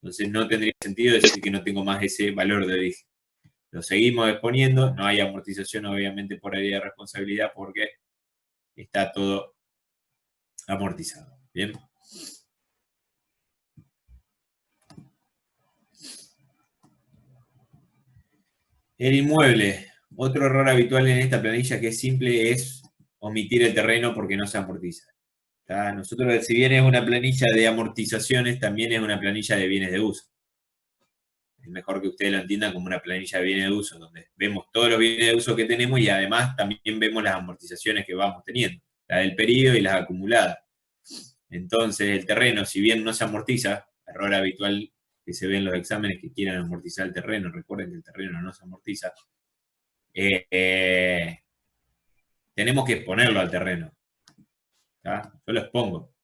Entonces no tendría sentido decir que no tengo más ese valor de origen. Lo seguimos exponiendo, no hay amortización obviamente por área de responsabilidad porque está todo amortizado. Bien. El inmueble. Otro error habitual en esta planilla que es simple es omitir el terreno porque no se amortiza. ¿Está? Nosotros, si bien es una planilla de amortizaciones, también es una planilla de bienes de uso. Es mejor que ustedes lo entiendan como una planilla de bienes de uso, donde vemos todos los bienes de uso que tenemos y además también vemos las amortizaciones que vamos teniendo, la del periodo y las acumuladas. Entonces, el terreno, si bien no se amortiza, error habitual que se ve en los exámenes que quieran amortizar el terreno, recuerden que el terreno no se amortiza, tenemos que exponerlo al terreno. ¿Tá? Yo lo expongo.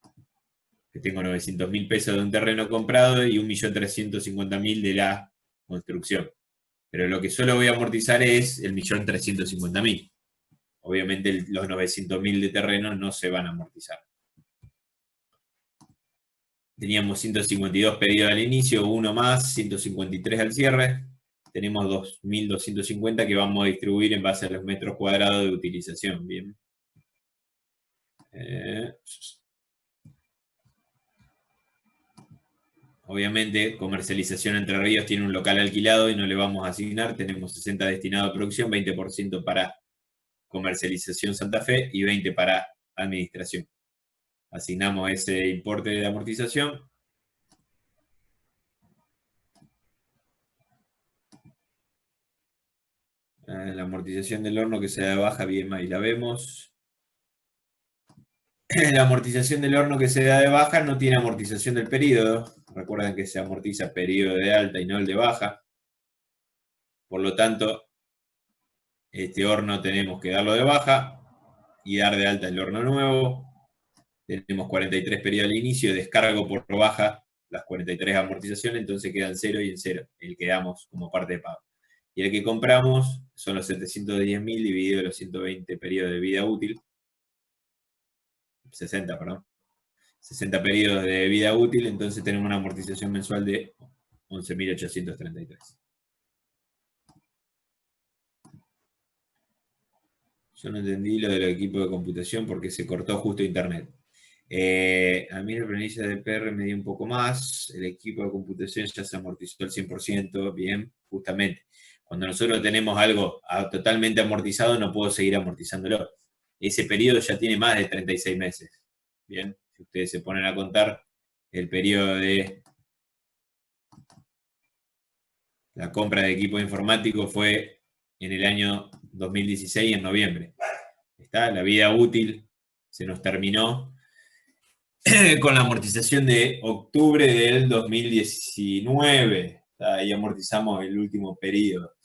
Que tengo 900.000 pesos de un terreno comprado y 1.350.000 de la construcción. Pero lo que solo voy a amortizar es el 1.350.000. Obviamente los 900.000 de terreno no se van a amortizar. Teníamos 152 pedidos al inicio, uno más, 153 al cierre. Tenemos 2.250 que vamos a distribuir en base a los metros cuadrados de utilización. Bien. Obviamente, Comercialización Entre Ríos tiene un local alquilado y no le vamos a asignar. Tenemos 60 destinado a producción, 20% para Comercialización Santa Fe y 20% para administración. Asignamos ese importe de amortización. La amortización del horno que se da de baja, bien, ahí la vemos. La amortización del horno que se da de baja no tiene amortización del periodo. Recuerden que se amortiza periodo de alta y no el de baja. Por lo tanto, este horno tenemos que darlo de baja y dar de alta el horno nuevo. Tenemos 43 periodos al inicio, descargo por baja las 43 amortizaciones, entonces quedan 0 y en 0, el que damos como parte de pago. Y el que compramos son los 710.000 dividido los 120 periodos de vida útil. 60, perdón. 60 periodos de vida útil, entonces tenemos una amortización mensual de 11.833. Yo no entendí lo del equipo de computación porque se cortó justo internet. A mí la planilla de PR me dio un poco más, el equipo de computación ya se amortizó al 100%, bien, justamente. Cuando nosotros tenemos algo totalmente amortizado, no puedo seguir amortizándolo. Ese periodo ya tiene más de 36 meses. Bien, si ustedes se ponen a contar, el periodo de la compra de equipo informático fue en el año 2016, en noviembre. ¿Está? La vida útil se nos terminó con la amortización de octubre del 2019. Ahí amortizamos el último periodo.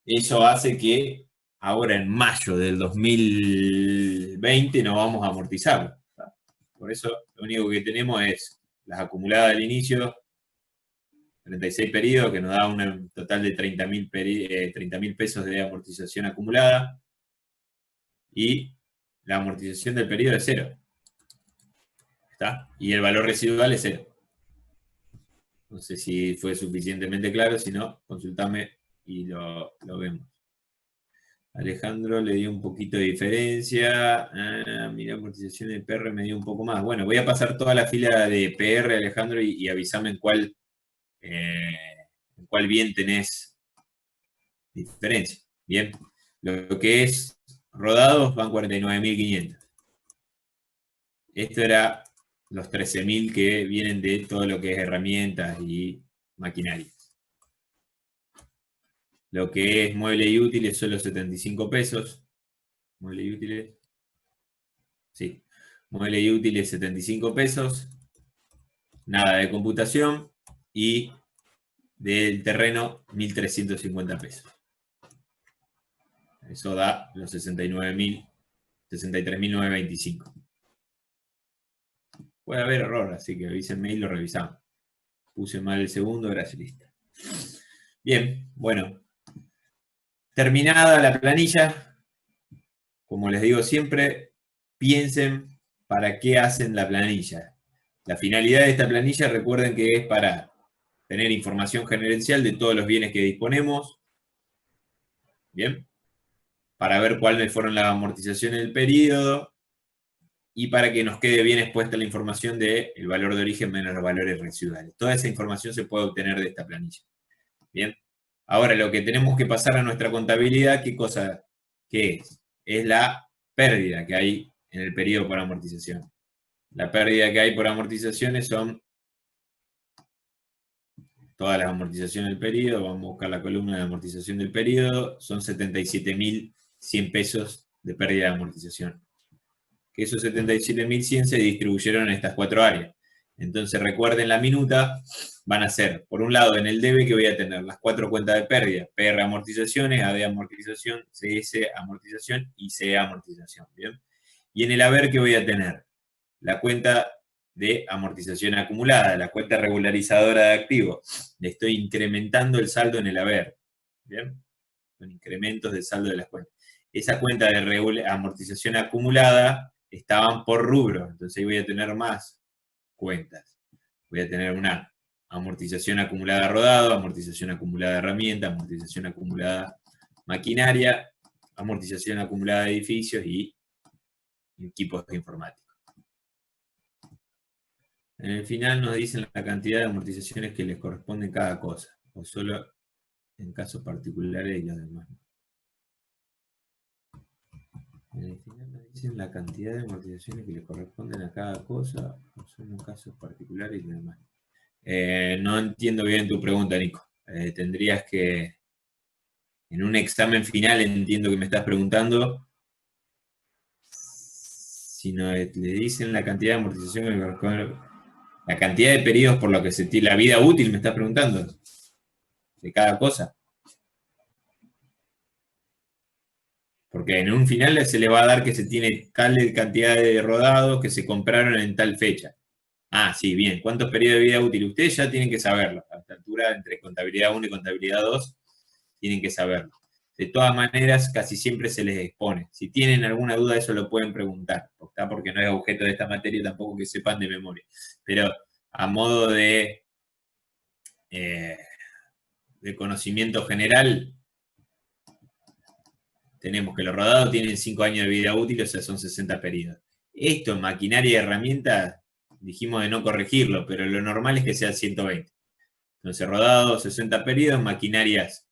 Eso hace que ahora en mayo del 2020 no vamos a amortizarlo. Por eso lo único que tenemos es las acumuladas del inicio, 36 periodos, que nos da un total de 30.000 pesos de amortización acumulada. Y la amortización del periodo es 0. ¿Está? Y el valor residual es 0. No sé si fue suficientemente claro, si no, consultame y lo vemos. Alejandro le dio un poquito de diferencia. Mira, amortización de PR me dio un poco más. Bueno, voy a pasar toda la fila de PR, Alejandro, y avísame en cuál bien tenés diferencia. Bien, lo que es rodados van 49.500. Esto era los 13.000 que vienen de todo lo que es herramientas y maquinaria. Lo que es mueble y útiles son los 75 pesos. Mueble y útiles. Sí. Mueble y útiles 75 pesos. Nada de computación. Y del terreno 1.350 pesos. Eso da los 63.925. Puede haber error, así que avísenme y lo revisamos. Puse mal el segundo, gracias, listo. Bien, bueno. Terminada la planilla, como les digo siempre, piensen para qué hacen la planilla. La finalidad de esta planilla, recuerden que es para tener información gerencial de todos los bienes que disponemos, ¿bien? Para ver cuáles fueron las amortizaciones del periodo y para que nos quede bien expuesta la información del valor de origen menos los valores residuales. Toda esa información se puede obtener de esta planilla. Bien. Ahora, lo que tenemos que pasar a nuestra contabilidad, ¿qué es? Es la pérdida que hay en el periodo por amortización. La pérdida que hay por amortizaciones son todas las amortizaciones del periodo. Vamos a buscar la columna de amortización del periodo. Son 77.100 pesos de pérdida de amortización. Que esos 77.100 se distribuyeron en estas 4 áreas. Entonces, recuerden la minuta, van a ser, por un lado, en el debe que voy a tener las 4 cuentas de pérdida, PR amortizaciones, AD amortización, CS amortización y CA amortización, ¿bien? Y en el haber que voy a tener la cuenta de amortización acumulada, la cuenta regularizadora de activos. Le estoy incrementando el saldo en el haber, ¿bien? Con incrementos del saldo de las cuentas. Esa cuenta de amortización acumulada estaban por rubro, entonces ahí voy a tener más cuentas. Voy a tener una amortización acumulada rodado, amortización acumulada herramienta, amortización acumulada maquinaria, amortización acumulada de edificios y equipos informáticos. En el final nos dicen la cantidad de amortizaciones que les corresponden cada cosa, o solo en casos particulares y los demás. En el final nos dicen la cantidad de amortizaciones que le corresponden a cada cosa, o solo en casos particulares y los demás. No entiendo bien tu pregunta, Nico. Tendrías que, en un examen final, entiendo que me estás preguntando, si no le dicen la cantidad de amortización que le corresponde, la cantidad de periodos por lo que se tiene, la vida útil, me estás preguntando, de cada cosa. Porque en un final se le va a dar que se tiene tal cantidad de rodados que se compraron en tal fecha. Ah, sí, bien. ¿Cuántos periodos de vida útil? Ustedes ya tienen que saberlo. A esta altura, entre contabilidad 1 y contabilidad 2, tienen que saberlo. De todas maneras, casi siempre se les expone. Si tienen alguna duda, eso lo pueden preguntar. Porque no es objeto de esta materia tampoco que sepan de memoria. Pero a modo de conocimiento general, tenemos que los rodados tienen 5 años de vida útil, o sea, son 60 periodos. Esto en maquinaria y herramientas, dijimos de no corregirlo, pero lo normal es que sea 120. Entonces, rodados 60 periodos, maquinarias,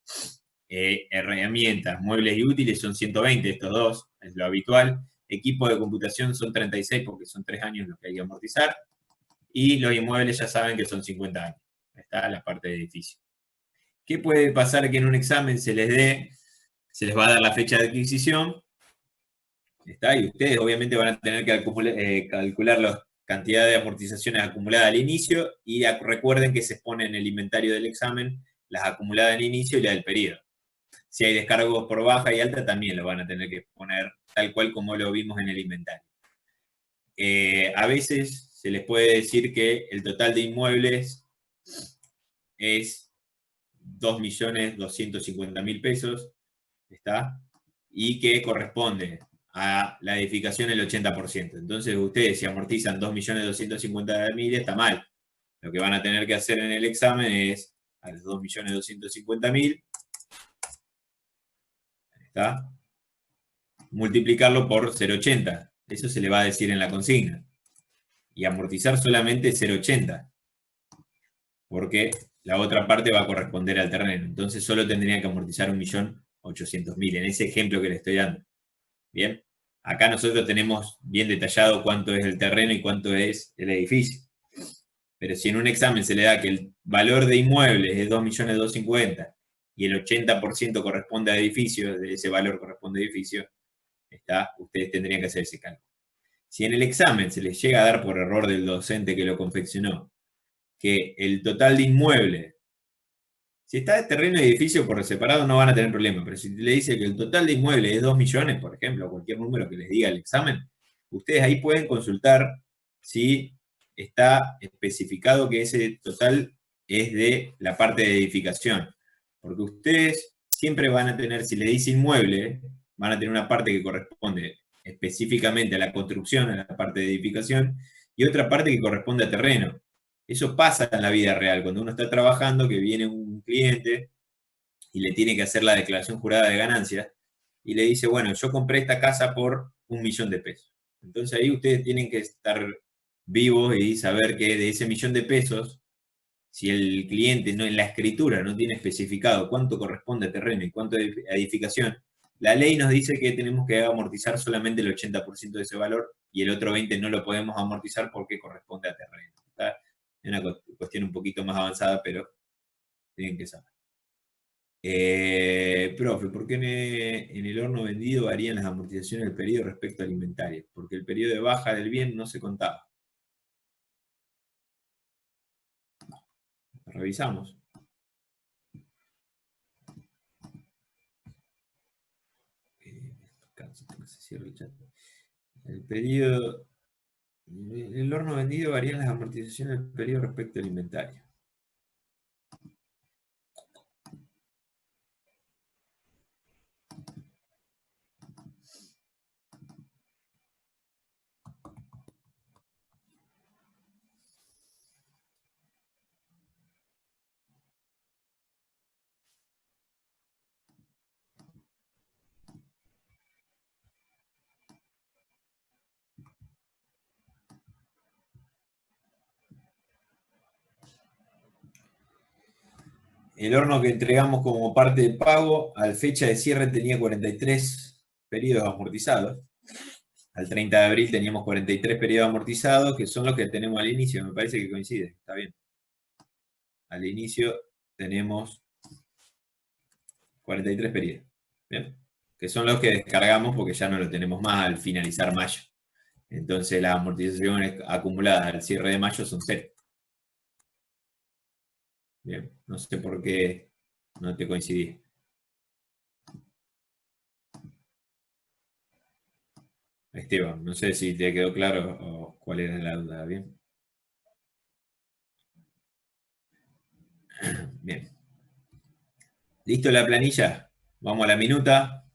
herramientas, muebles y útiles son 120, estos dos, es lo habitual. Equipo de computación son 36 porque son 3 años los que hay que amortizar. Y los inmuebles ya saben que son 50 años. Está la parte de edificio. ¿Qué puede pasar que en un examen se les va a dar la fecha de adquisición? ¿Está? Y ustedes obviamente van a tener que calcular la cantidad de amortizaciones acumuladas al inicio y recuerden que se expone en el inventario del examen las acumuladas al inicio y la del periodo. Si hay descargos por baja y alta, también lo van a tener que poner tal cual como lo vimos en el inventario. A veces se les puede decir que el total de inmuebles es 2.250.000 pesos, ¿está? Y que corresponde a la edificación el 80%. Entonces ustedes si amortizan 2.250.000 está mal. Lo que van a tener que hacer en el examen es a los 2.250.000, ¿está? Multiplicarlo por 0,80. Eso se le va a decir en la consigna. Y amortizar solamente 0,80. Porque la otra parte va a corresponder al terreno. Entonces solo tendría que amortizar 1.800.000 en ese ejemplo que le estoy dando. Bien. Acá nosotros tenemos bien detallado cuánto es el terreno y cuánto es el edificio. Pero si en un examen se le da que el valor de inmuebles es 2.250.000 y el 80% corresponde a edificio, de ese valor corresponde a edificio, ustedes tendrían que hacer ese cálculo. Si en el examen se les llega a dar por error del docente que lo confeccionó, que el total de inmuebles, si está de terreno y edificio por separado no van a tener problema, pero si le dice que el total de inmuebles es 2 millones, por ejemplo, cualquier número que les diga el examen, ustedes ahí pueden consultar si está especificado que ese total es de la parte de edificación. Porque ustedes siempre van a tener, si le dice inmueble, van a tener una parte que corresponde específicamente a la construcción, a la parte de edificación, y otra parte que corresponde a terreno. Eso pasa en la vida real, cuando uno está trabajando, que viene un cliente y le tiene que hacer la declaración jurada de ganancias, y le dice, bueno, yo compré esta casa por 1.000.000 de pesos. Entonces ahí ustedes tienen que estar vivos y saber que de ese 1.000.000 de pesos, si el cliente no en la escritura no tiene especificado cuánto corresponde a terreno y cuánto a edificación, la ley nos dice que tenemos que amortizar solamente el 80% de ese valor y el otro 20% no lo podemos amortizar porque corresponde a terreno. ¿Está? Es una cuestión un poquito más avanzada, pero tienen que saber. Profe, ¿por qué en el horno vendido varían las amortizaciones del periodo respecto al inventario? Porque el periodo de baja del bien no se contaba. Revisamos. Se cierra el chat. El periodo. En el horno vendido varían las amortizaciones del periodo respecto al inventario. El horno que entregamos como parte de pago, al fecha de cierre tenía 43 periodos amortizados. Al 30 de abril teníamos 43 periodos amortizados, que son los que tenemos al inicio. Me parece que coincide. Está bien. Al inicio tenemos 43 periodos. ¿Bien? Que son los que descargamos porque ya no lo tenemos más al finalizar mayo. Entonces las amortizaciones acumuladas al cierre de mayo son 0. Bien, no sé por qué no te coincidí. Esteban, no sé si te quedó claro o cuál era la duda. Bien. Bien. ¿Listo la planilla? Vamos a la minuta.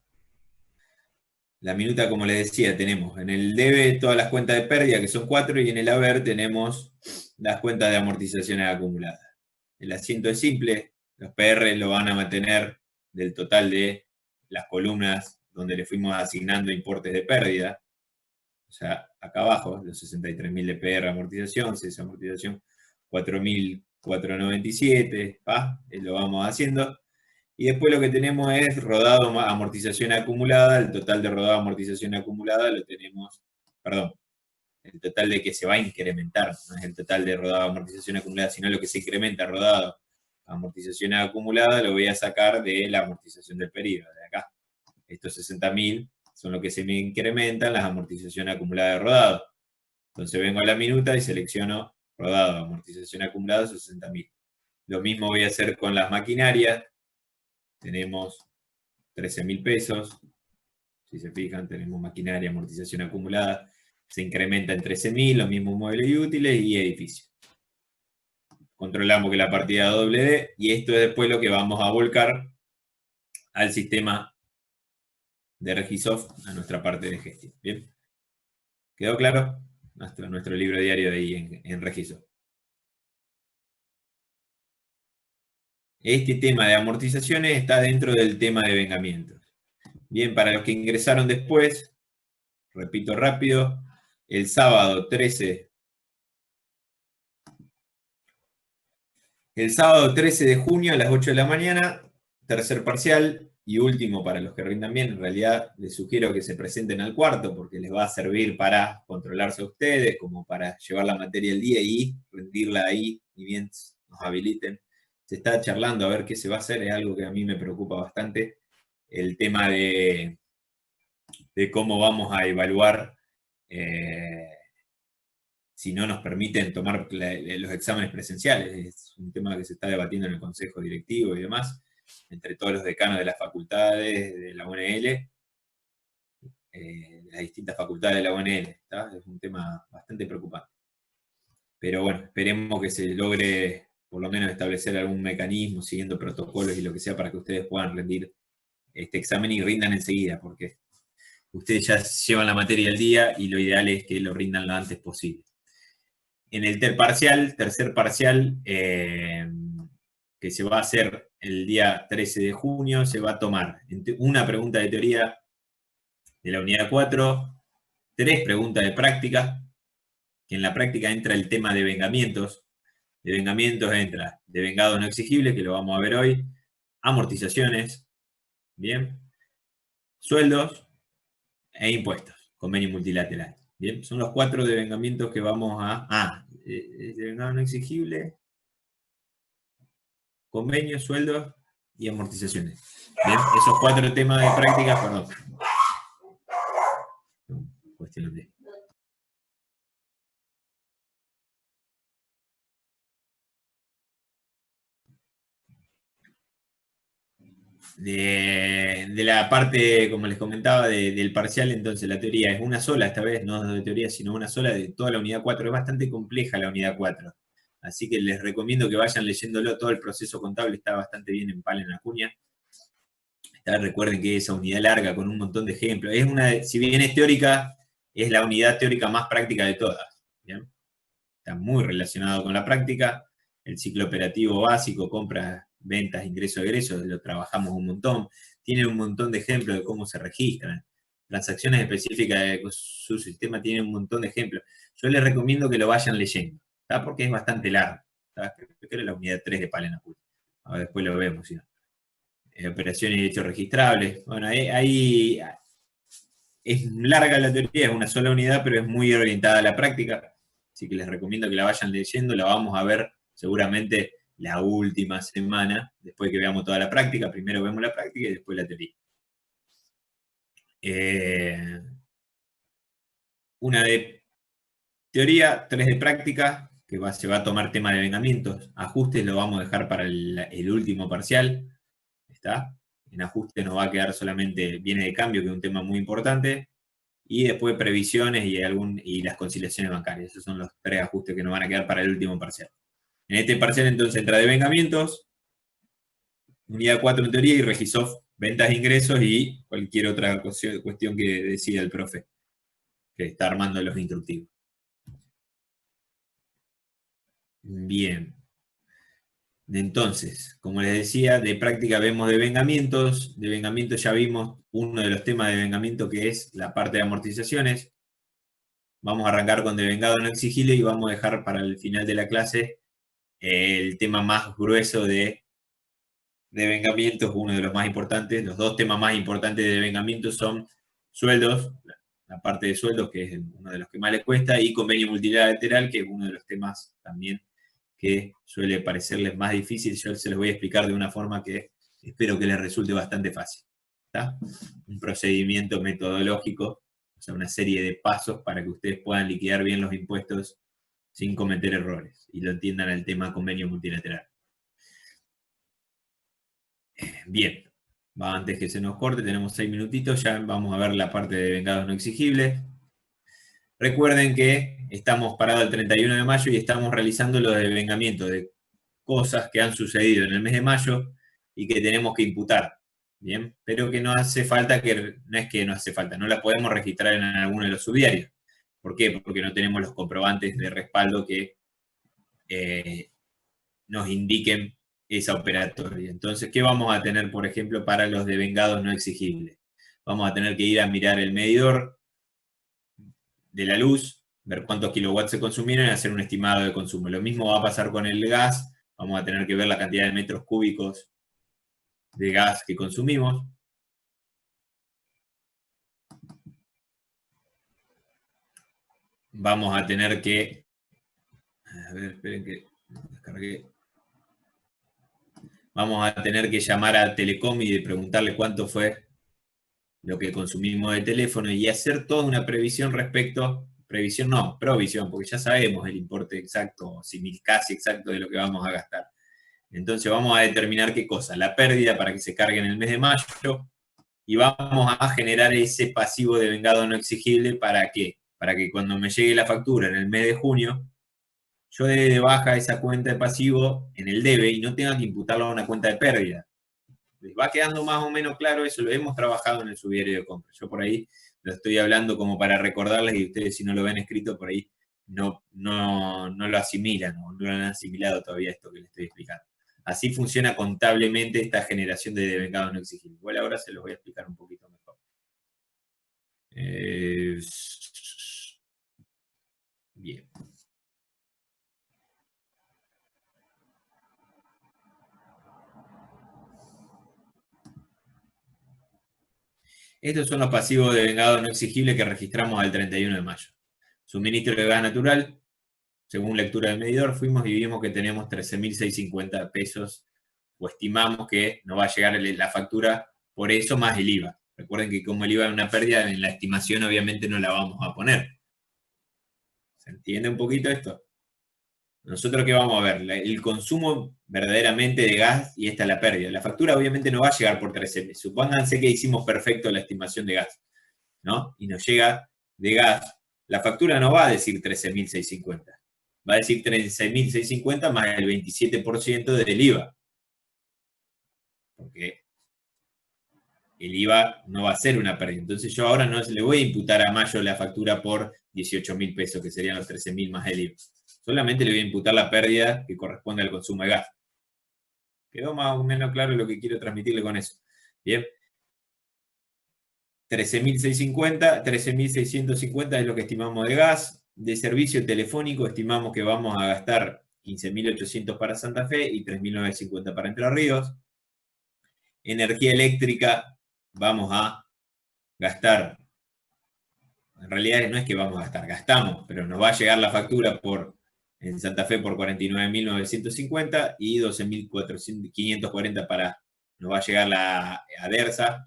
La minuta, como les decía, tenemos en el debe todas las cuentas de pérdida, que son 4, y en el haber tenemos las cuentas de amortizaciones acumuladas. El asiento es simple, los PR lo van a mantener del total de las columnas donde le fuimos asignando importes de pérdida. O sea, acá abajo, los 63.000 de PR amortización, CES amortización 4.497, lo vamos haciendo. Y después lo que tenemos es rodado amortización acumulada. El total de rodado amortización acumulada lo tenemos, perdón, el total de que se va a incrementar, no es el total de rodado amortización acumulada, sino lo que se incrementa rodado amortización acumulada lo voy a sacar de la amortización del periodo, de acá. Estos 60.000 son lo que se me incrementan las amortizaciones acumuladas de rodado. Entonces vengo a la minuta y selecciono rodado, amortización acumulada, 60.000. Lo mismo voy a hacer con las maquinarias. Tenemos 13.000 pesos. Si se fijan, tenemos maquinaria, amortización acumulada. Se incrementa en 13.000, lo mismo muebles y útiles y edificio. Controlamos que la partida doble D y esto es después lo que vamos a volcar al sistema de Regisoft, a nuestra parte de gestión. ¿Bien? ¿Quedó claro? Nuestro libro diario de ahí en Regisoft. Este tema de amortizaciones está dentro del tema de vengamientos. Bien, para los que ingresaron después, repito rápido, el sábado 13 de junio a las 8 de la mañana, tercer parcial y último para los que rindan bien. En realidad les sugiero que se presenten al cuarto porque les va a servir para controlarse a ustedes, como para llevar la materia al día y rendirla ahí, y bien nos habiliten. Se está charlando a ver qué se va a hacer, es algo que a mí me preocupa bastante, el tema de cómo vamos a evaluar si no nos permiten tomar los exámenes presenciales. Es un tema que se está debatiendo en el Consejo Directivo y demás, entre todos los decanos de las facultades de la UNL, de las distintas facultades de la UNL. ¿Está? Es un tema bastante preocupante. Pero bueno, esperemos que se logre por lo menos establecer algún mecanismo, siguiendo protocolos y lo que sea, para que ustedes puedan rendir este examen y rindan enseguida, porque ustedes ya llevan la materia al día y lo ideal es que lo rindan lo antes posible. En el tercer parcial, que se va a hacer el día 13 de junio, se va a tomar una pregunta de teoría de la unidad 4, 3 preguntas de práctica, que en la práctica entra el tema de vengamientos. De vengamientos entra devengado no exigible, que lo vamos a ver hoy, amortizaciones, bien, sueldos e impuestos, convenio multilateral. Bien, son los 4 devengamientos que vamos a... devengado no exigible, convenios, sueldos y amortizaciones. Bien, esos 4 temas de práctica, perdón. Cuestión de la parte, como les comentaba, del parcial, entonces la teoría es una sola, esta vez no de teoría, sino una sola de toda la unidad 4. Es bastante compleja la unidad 4. Así que les recomiendo que vayan leyéndolo. Todo el proceso contable está bastante bien en Palen Acuña. Recuerden que esa unidad larga con un montón de ejemplos. Es una, si bien es teórica, es la unidad teórica más práctica de todas. ¿Bien? Está muy relacionado con la práctica. El ciclo operativo básico, compras, ventas, ingresos, egresos, lo trabajamos un montón. Tiene un montón de ejemplos de cómo se registran. Transacciones específicas de su sistema tienen un montón de ejemplos. Yo les recomiendo que lo vayan leyendo, ¿tá? Porque es bastante largo. Creo que era la unidad 3 de Palen Acuña. Ahora después lo vemos, ¿sí? Operaciones y hechos registrables. Bueno, ahí es larga la teoría, es una sola unidad, pero es muy orientada a la práctica. Así que les recomiendo que la vayan leyendo. La vamos a ver seguramente la última semana, después que veamos toda la práctica. Primero vemos la práctica y después la teoría. Una de teoría, 3 de práctica, que se va a tomar tema de vengamientos. Ajustes lo vamos a dejar para el último parcial. ¿Está? En ajuste nos va a quedar solamente bienes de cambio, que es un tema muy importante, y después previsiones y las conciliaciones bancarias. Esos son los 3 ajustes que nos van a quedar para el último parcial. En este parcial entonces entra devengamientos, unidad 4 en teoría y Regisof, ventas e ingresos y cualquier otra cuestión que decida el profe, que está armando los instructivos. Bien. Entonces, como les decía, de práctica vemos devengamientos. Devengamientos ya vimos uno de los temas de devengamiento que es la parte de amortizaciones. Vamos a arrancar con devengado no exigible y vamos a dejar para el final de la clase el tema más grueso de devengamientos, uno de los más importantes. Los 2 temas más importantes de devengamiento son sueldos, la parte de sueldos, que es uno de los que más les cuesta, y convenio multilateral, que es uno de los temas también que suele parecerles más difícil. Yo se los voy a explicar de una forma que espero que les resulte bastante fácil. ¿Está? Un procedimiento metodológico, o sea, una serie de pasos para que ustedes puedan liquidar bien los impuestos sin cometer errores y lo entiendan al tema convenio multilateral. Bien, antes que se nos corte, tenemos 6 minutitos, ya vamos a ver la parte de vengados no exigibles. Recuerden que estamos parados el 31 de mayo y estamos realizando los devengamientos de cosas que han sucedido en el mes de mayo y que tenemos que imputar. Bien, pero que no hace falta, no es que no hace falta, no la podemos registrar en alguno de los subdiarios. ¿Por qué? Porque no tenemos los comprobantes de respaldo que nos indiquen esa operatoria. Entonces, ¿qué vamos a tener, por ejemplo, para los devengados no exigibles? Vamos a tener que ir a mirar el medidor de la luz, ver cuántos kilowatts se consumieron y hacer un estimado de consumo. Lo mismo va a pasar con el gas. Vamos a tener que ver la cantidad de metros cúbicos de gas que consumimos. Vamos a tener que... A ver, esperen que descargué. Vamos a tener que llamar a Telecom y preguntarle cuánto fue lo que consumimos de teléfono y hacer toda una previsión respecto, previsión no, provisión, porque ya sabemos el importe exacto, casi exacto de lo que vamos a gastar. Entonces vamos a determinar qué cosa, la pérdida para que se cargue en el mes de mayo y vamos a generar ese pasivo de vengado no exigible. ¿Para qué? Para que cuando me llegue la factura en el mes de junio, yo dé de baja esa cuenta de pasivo en el debe y no tenga que imputarlo a una cuenta de pérdida. Les va quedando más o menos claro eso, lo hemos trabajado en el subdiario de compra. Yo por ahí lo estoy hablando como para recordarles y ustedes si no lo ven escrito por ahí no lo asimilan o no lo han asimilado todavía esto que les estoy explicando. Así funciona contablemente esta generación de devengados no exigibles. Igual ahora se los voy a explicar un poquito mejor. Bien. Estos son los pasivos de vengado no exigibles que registramos al 31 de mayo. Suministro de gas natural, según lectura del medidor, fuimos y vimos que tenemos 13.650 pesos, o estimamos que nos va a llegar la factura por eso más el IVA. Recuerden que como el IVA es una pérdida, en la estimación obviamente no la vamos a poner. ¿Se entiende un poquito esto? Nosotros qué vamos a ver, el consumo verdaderamente de gas y esta es la pérdida. La factura obviamente no va a llegar por 13. Supónganse que hicimos perfecto la estimación de gas, ¿no? Y nos llega de gas, la factura no va a decir 13.650, va a decir 13.650 más el 27% del IVA. Porque el IVA no va a ser una pérdida. Entonces yo ahora no le voy a imputar a Mayo la factura por 18.000 pesos, que serían los 13.000 más el IVA. Solamente le voy a imputar la pérdida que corresponde al consumo de gas. ¿Quedó más o menos claro lo que quiero transmitirle con eso? Bien. 13.650 es lo que estimamos de gas. De servicio telefónico estimamos que vamos a gastar 15.800 para Santa Fe y 3.950 para Entre Ríos. Energía eléctrica vamos a gastar, en realidad no es que vamos a gastar, gastamos, pero nos va a llegar la factura en Santa Fe por 49.950 y 12.540 nos va a llegar la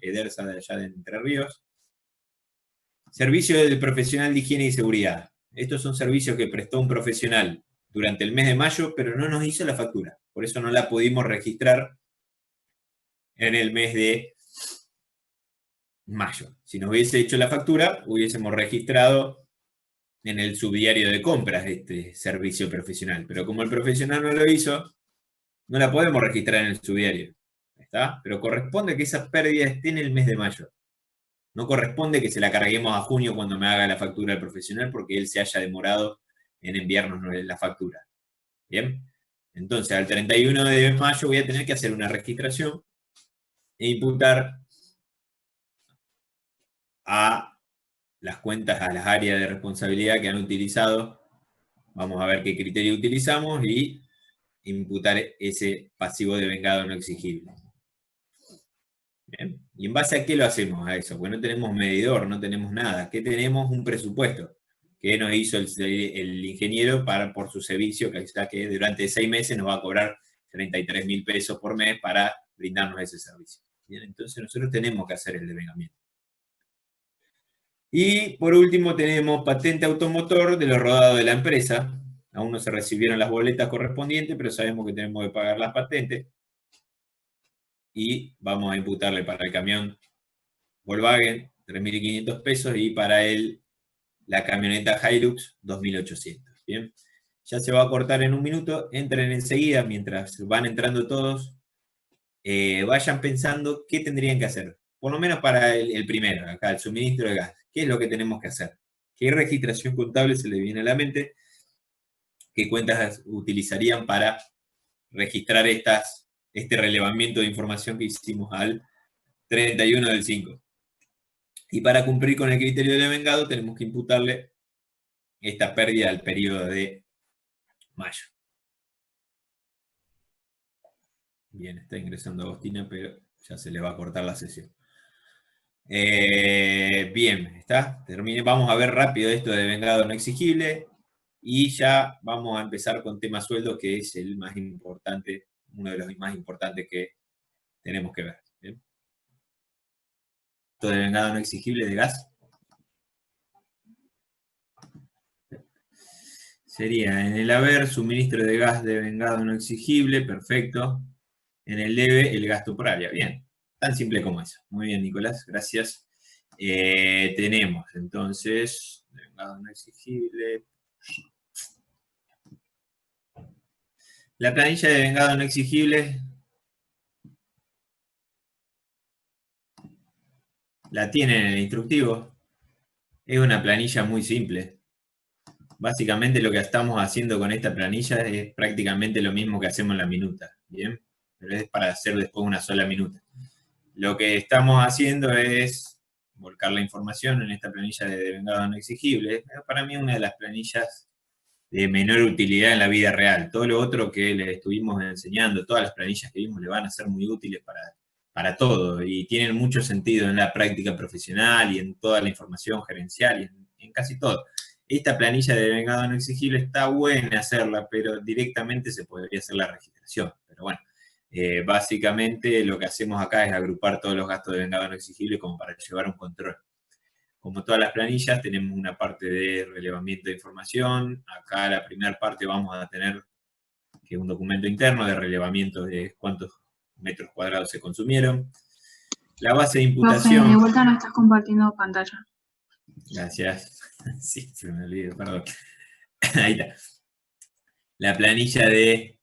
Edersa de allá de Entre Ríos. Servicio del profesional de higiene y seguridad. Estos son servicios que prestó un profesional durante el mes de mayo, pero no nos hizo la factura. Por eso no la pudimos registrar en el mes de mayo. Si nos hubiese hecho la factura, hubiésemos registrado en el subdiario de compras este servicio profesional. Pero como el profesional no lo hizo, no la podemos registrar en el subdiario. ¿Está? Pero corresponde que esa pérdida esté en el mes de mayo. No corresponde que se la carguemos a junio cuando me haga la factura el profesional porque él se haya demorado en enviarnos la factura. ¿Bien? Entonces, al 31 de mayo voy a tener que hacer una registración e imputar a las cuentas, a las áreas de responsabilidad que han utilizado. Vamos a ver qué criterio utilizamos y imputar ese pasivo de vengado no exigible. Bien. ¿Y en base a qué lo hacemos a eso? Porque no tenemos medidor, no tenemos nada. ¿Qué tenemos? Un presupuesto que nos hizo el ingeniero por su servicio, que durante 6 meses nos va a cobrar 33.000 pesos por mes para brindarnos ese servicio. Bien, entonces nosotros tenemos que hacer el devengamiento. Y por último tenemos patente automotor de lo rodado de la empresa. Aún no se recibieron las boletas correspondientes, pero sabemos que tenemos que pagar las patentes. Y vamos a imputarle para el camión Volkswagen 3.500 pesos y para la camioneta Hilux 2.800. Bien, ya se va a cortar en un minuto. Entren enseguida mientras van entrando todos. Vayan pensando qué tendrían que hacer. Por lo menos para el primero, acá, el suministro de gas. ¿Qué es lo que tenemos que hacer? ¿Qué registración contable se le viene a la mente? ¿Qué cuentas utilizarían para registrar este relevamiento de información que hicimos al 31 del 5? Y para cumplir con el criterio de vengado tenemos que imputarle esta pérdida al periodo de mayo. Bien, está ingresando Agostina, pero ya se le va a cortar la sesión. Bien, ¿está? Vamos a ver rápido esto de vengado no exigible y ya vamos a empezar con tema sueldo, que es el más importante, uno de los más importantes que tenemos que ver. ¿Bien? Esto de vengado no exigible de gas sería en el haber suministro de gas de vengado no exigible, perfecto. En el debe el gasto por área, bien. Tan simple como eso. Muy bien, Nicolás, gracias. Tenemos entonces vengado no exigible. La planilla de vengado no exigible la tienen en el instructivo. Es una planilla muy simple. básicamente lo que estamos haciendo con esta planilla es prácticamente lo mismo que hacemos en la minuta, ¿bien? Pero es para hacer después una sola minuta. Lo que estamos haciendo es volcar la información en esta planilla de devengado no exigible. Para mí una de las planillas de menor utilidad en la vida real. Todo lo otro que les estuvimos enseñando, todas las planillas que vimos, le van a ser muy útiles para todo y tienen mucho sentido en la práctica profesional y en toda la información gerencial y en casi todo. Esta planilla de devengado no exigible está buena hacerla, pero directamente se podría hacer la registración. Pero bueno, básicamente lo que hacemos acá es agrupar todos los gastos de devengado no exigible como para llevar un control. Como todas las planillas, tenemos una parte de relevamiento de información. Acá la primera parte vamos a tener que es un documento interno de relevamiento de cuántos metros cuadrados se consumieron. La base de imputación... Profe, de vuelta no estás compartiendo pantalla. Gracias. Sí, se me olvidó, perdón. Ahí está. La planilla de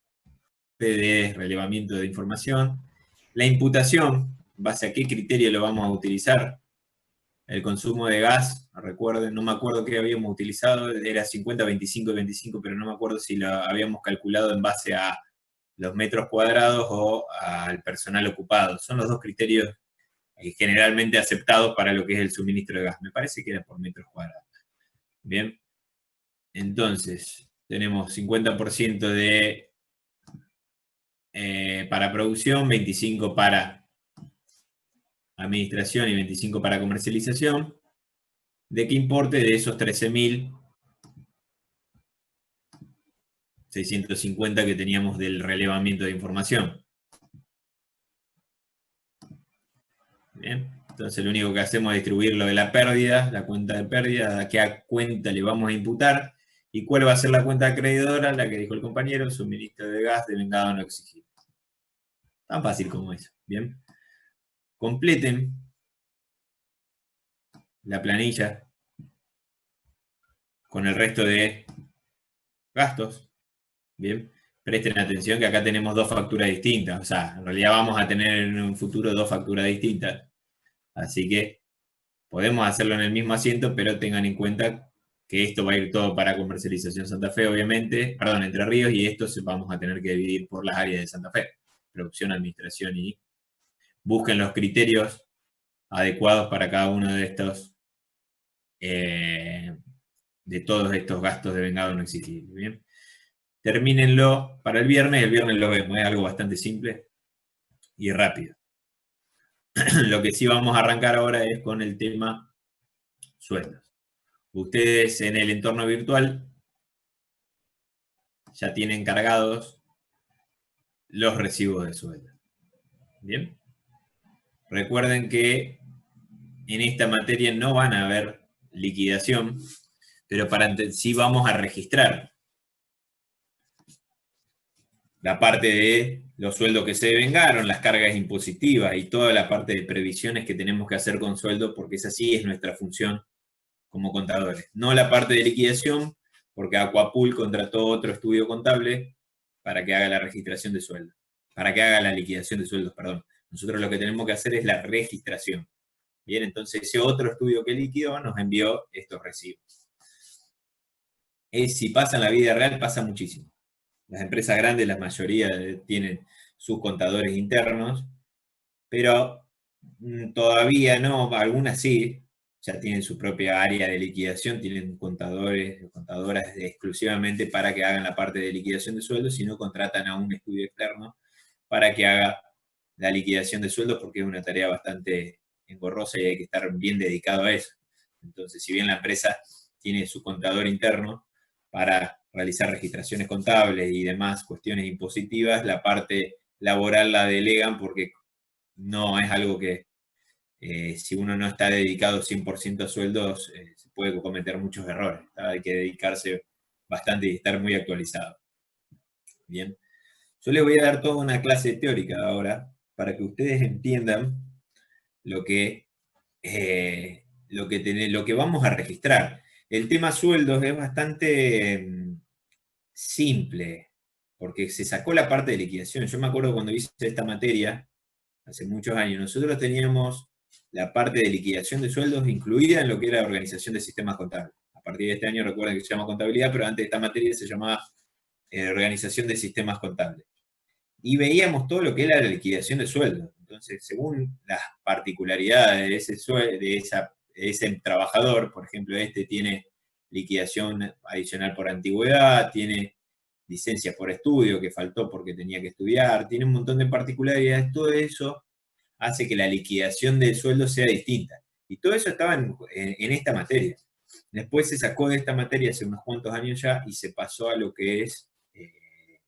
relevamiento de información. La imputación, ¿base a qué criterio lo vamos a utilizar? El consumo de gas, recuerden, no me acuerdo qué habíamos utilizado, era 50, 25 y 25, pero no me acuerdo si lo habíamos calculado en base a los metros cuadrados o al personal ocupado. Son los dos criterios generalmente aceptados para lo que es el suministro de gas. Me parece que era por metros cuadrados. Bien. Entonces, tenemos 50% de para producción, 25 para administración y 25 para comercialización. ¿De qué importe? De esos 13.650 que teníamos del relevamiento de información. Bien. Entonces lo único que hacemos es distribuir lo de la pérdida, la cuenta de pérdida, a qué cuenta le vamos a imputar, y cuál va a ser la cuenta acreedora, la que dijo el compañero, suministro de gas devengado no exigible. Tan fácil como eso. Bien. Completen la planilla con el resto de gastos. Bien. Presten atención que acá tenemos dos facturas distintas. O sea, en realidad vamos a tener en un futuro dos facturas distintas. Así que podemos hacerlo en el mismo asiento, pero tengan en cuenta que esto va a ir todo para comercialización Santa Fe, obviamente, perdón, Entre Ríos, y esto vamos a tener que dividir por las áreas de Santa Fe, producción, administración, y busquen los criterios adecuados para cada uno de estos, de todos estos gastos de vengado no exigible. Bien. Termínenlo para el viernes lo vemos, es algo bastante simple y rápido. Lo que sí vamos a arrancar ahora es con el tema sueldos. Ustedes en el entorno virtual ya tienen cargados los recibos de sueldo. ¿Bien? Recuerden que en esta materia no van a haber liquidación, pero sí vamos a registrar la parte de los sueldos que se devengaron, las cargas impositivas y toda la parte de previsiones que tenemos que hacer con sueldo, porque esa sí es nuestra función como contadores. No la parte de liquidación, porque Aquapool contrató otro estudio contable para que haga la registración de sueldos, para que haga la liquidación de sueldos, perdón. Nosotros lo que tenemos que hacer es la registración. Bien, entonces ese otro estudio que liquidó nos envió estos recibos. Si pasa en la vida real, pasa muchísimo. Las empresas grandes, la mayoría tienen sus contadores internos, pero todavía no, algunas sí, ya tienen su propia área de liquidación, tienen contadores o contadoras exclusivamente para que hagan la parte de liquidación de sueldos, sino contratan a un estudio externo para que haga la liquidación de sueldos, porque es una tarea bastante engorrosa y hay que estar bien dedicado a eso. Entonces, si bien la empresa tiene su contador interno para realizar registraciones contables y demás cuestiones impositivas, la parte laboral la delegan porque no es algo que si uno no está dedicado 100% a sueldos, se puede cometer muchos errores. Hay que dedicarse bastante y estar muy actualizado. Bien. Yo les voy a dar toda una clase teórica ahora para que ustedes entiendan lo que vamos a registrar. El tema sueldos es bastante simple, porque se sacó la parte de liquidación. Yo me acuerdo cuando hice esta materia, hace muchos años, nosotros teníamos la parte de liquidación de sueldos incluida en lo que era organización de sistemas contables. partir de este año recuerden que se llama contabilidad, pero antes de esta materia se llamaba organización de sistemas contables. Y veíamos todo lo que era la liquidación de sueldos. Entonces, según las particularidades de ese trabajador, por ejemplo, este tiene liquidación adicional por antigüedad, tiene licencia por estudio, que faltó porque tenía que estudiar, tiene un montón de particularidades, todo eso hace que la liquidación del sueldo sea distinta. Y todo eso estaba en esta materia. Después se sacó de esta materia hace unos cuantos años ya y se pasó a lo que es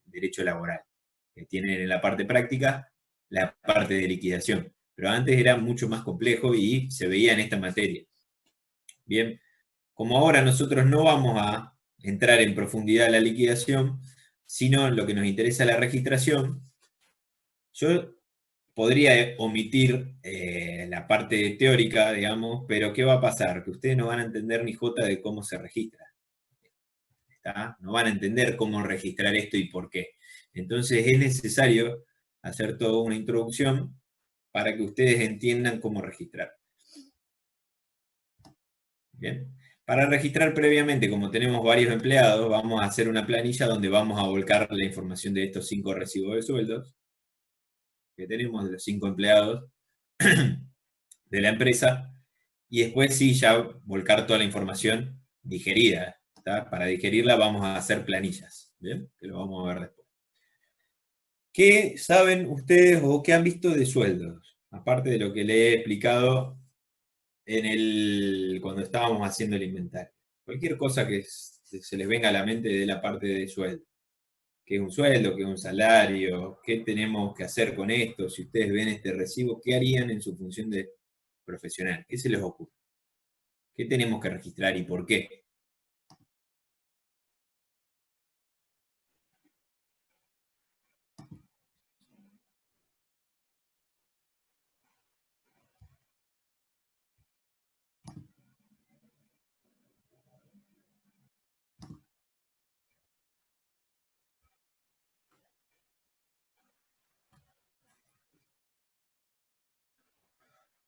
derecho laboral, que tiene en la parte práctica la parte de liquidación. Pero antes era mucho más complejo y se veía en esta materia. Bien, como ahora nosotros no vamos a entrar en profundidad en la liquidación, sino en lo que nos interesa la registración, yo podría omitir la parte teórica, digamos, pero ¿qué va a pasar? Que ustedes no van a entender ni jota de cómo se registra. ¿Está? No van a entender cómo registrar esto y por qué. Entonces es necesario hacer toda una introducción para que ustedes entiendan cómo registrar. Bien. Para registrar previamente, como tenemos varios empleados, vamos a hacer una planilla donde vamos a volcar la información de estos 5 recibos de sueldos que tenemos, de los 5 empleados de la empresa, y después sí ya volcar toda la información digerida. ¿Está? Para digerirla vamos a hacer planillas, ¿bien? Que lo vamos a ver después. ¿Qué saben ustedes o qué han visto de sueldos? Aparte de lo que le he explicado cuando estábamos haciendo el inventario. Cualquier cosa que se les venga a la mente de la parte de sueldo. ¿Qué es un sueldo? ¿Qué es un salario? ¿Qué tenemos que hacer con esto? Si ustedes ven este recibo, ¿qué harían en su función de profesional? ¿Qué se les ocurre? ¿Qué tenemos que registrar y por qué?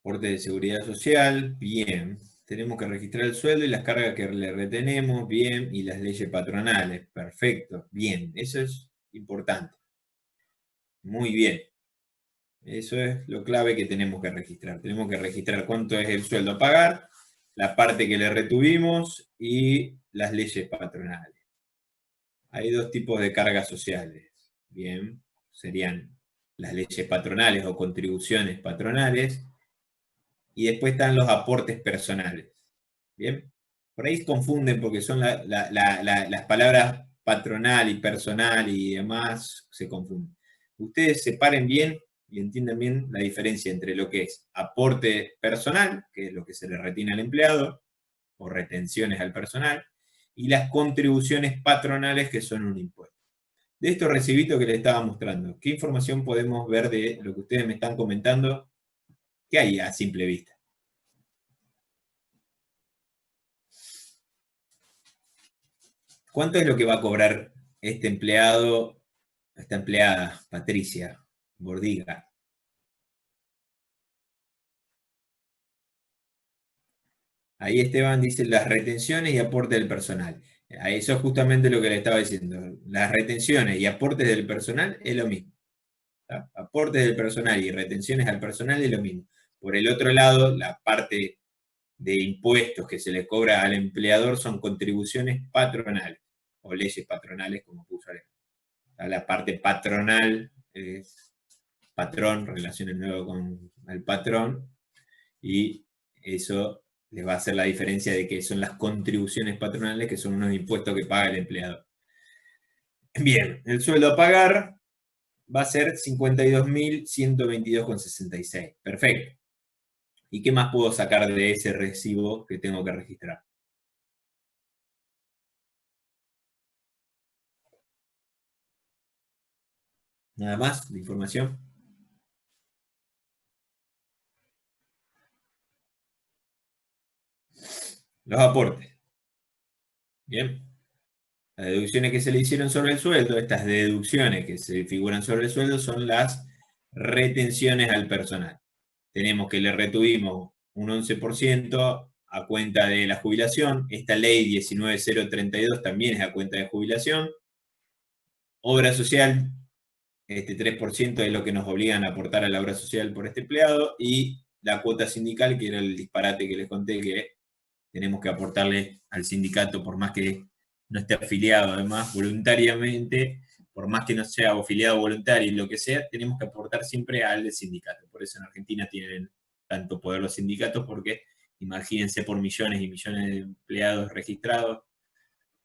Aporte de seguridad social, bien. Tenemos que registrar el sueldo y las cargas que le retenemos, bien. Y las leyes patronales, perfecto, bien. Eso es importante. Muy bien. Eso es lo clave que tenemos que registrar. Tenemos que registrar cuánto es el sueldo a pagar, la parte que le retuvimos y las leyes patronales. Hay 2 tipos de cargas sociales. Bien, serían las leyes patronales o contribuciones patronales. Y después están los aportes personales. Bien, por ahí se confunden porque son las palabras patronal y personal y demás, se confunden. Ustedes separen bien y entiendan bien la diferencia entre lo que es aporte personal, que es lo que se le retiene al empleado, o retenciones al personal, y las contribuciones patronales, que son un impuesto. De estos recibitos que les estaba mostrando, ¿qué información podemos ver de lo que ustedes me están comentando? ¿Qué hay a simple vista? ¿Cuánto es lo que va a cobrar este empleado, esta empleada, Patricia Bordiga? Ahí Esteban dice las retenciones y aportes del personal. Eso es justamente lo que le estaba diciendo. Las retenciones y aportes del personal es lo mismo. ¿Tá? Aportes del personal y retenciones al personal es lo mismo. Por el otro lado, la parte de impuestos que se le cobra al empleador son contribuciones patronales o leyes patronales, como puso Alejo. La parte patronal es patrón, relaciones nuevas con el patrón, y eso les va a hacer la diferencia de que son las contribuciones patronales, que son unos impuestos que paga el empleador. Bien, el sueldo a pagar va a ser 52.122,66. Perfecto. ¿Y qué más puedo sacar de ese recibo que tengo que registrar? Nada más de información. Los aportes. Bien. Las deducciones que se le hicieron sobre el sueldo, estas deducciones que se figuran sobre el sueldo son las retenciones al personal. Tenemos que le retuvimos un 11% a cuenta de la jubilación. Esta ley 19032 también es a cuenta de jubilación. Obra social, este 3% es lo que nos obligan a aportar a la obra social por este empleado, y la cuota sindical, que era el disparate que les conté, que tenemos que aportarle al sindicato, por más que no esté afiliado, además, voluntariamente, por más que no sea afiliado voluntario y lo que sea, tenemos que aportar siempre al sindicato. Por eso en Argentina tienen tanto poder los sindicatos, porque imagínense, por millones y millones de empleados registrados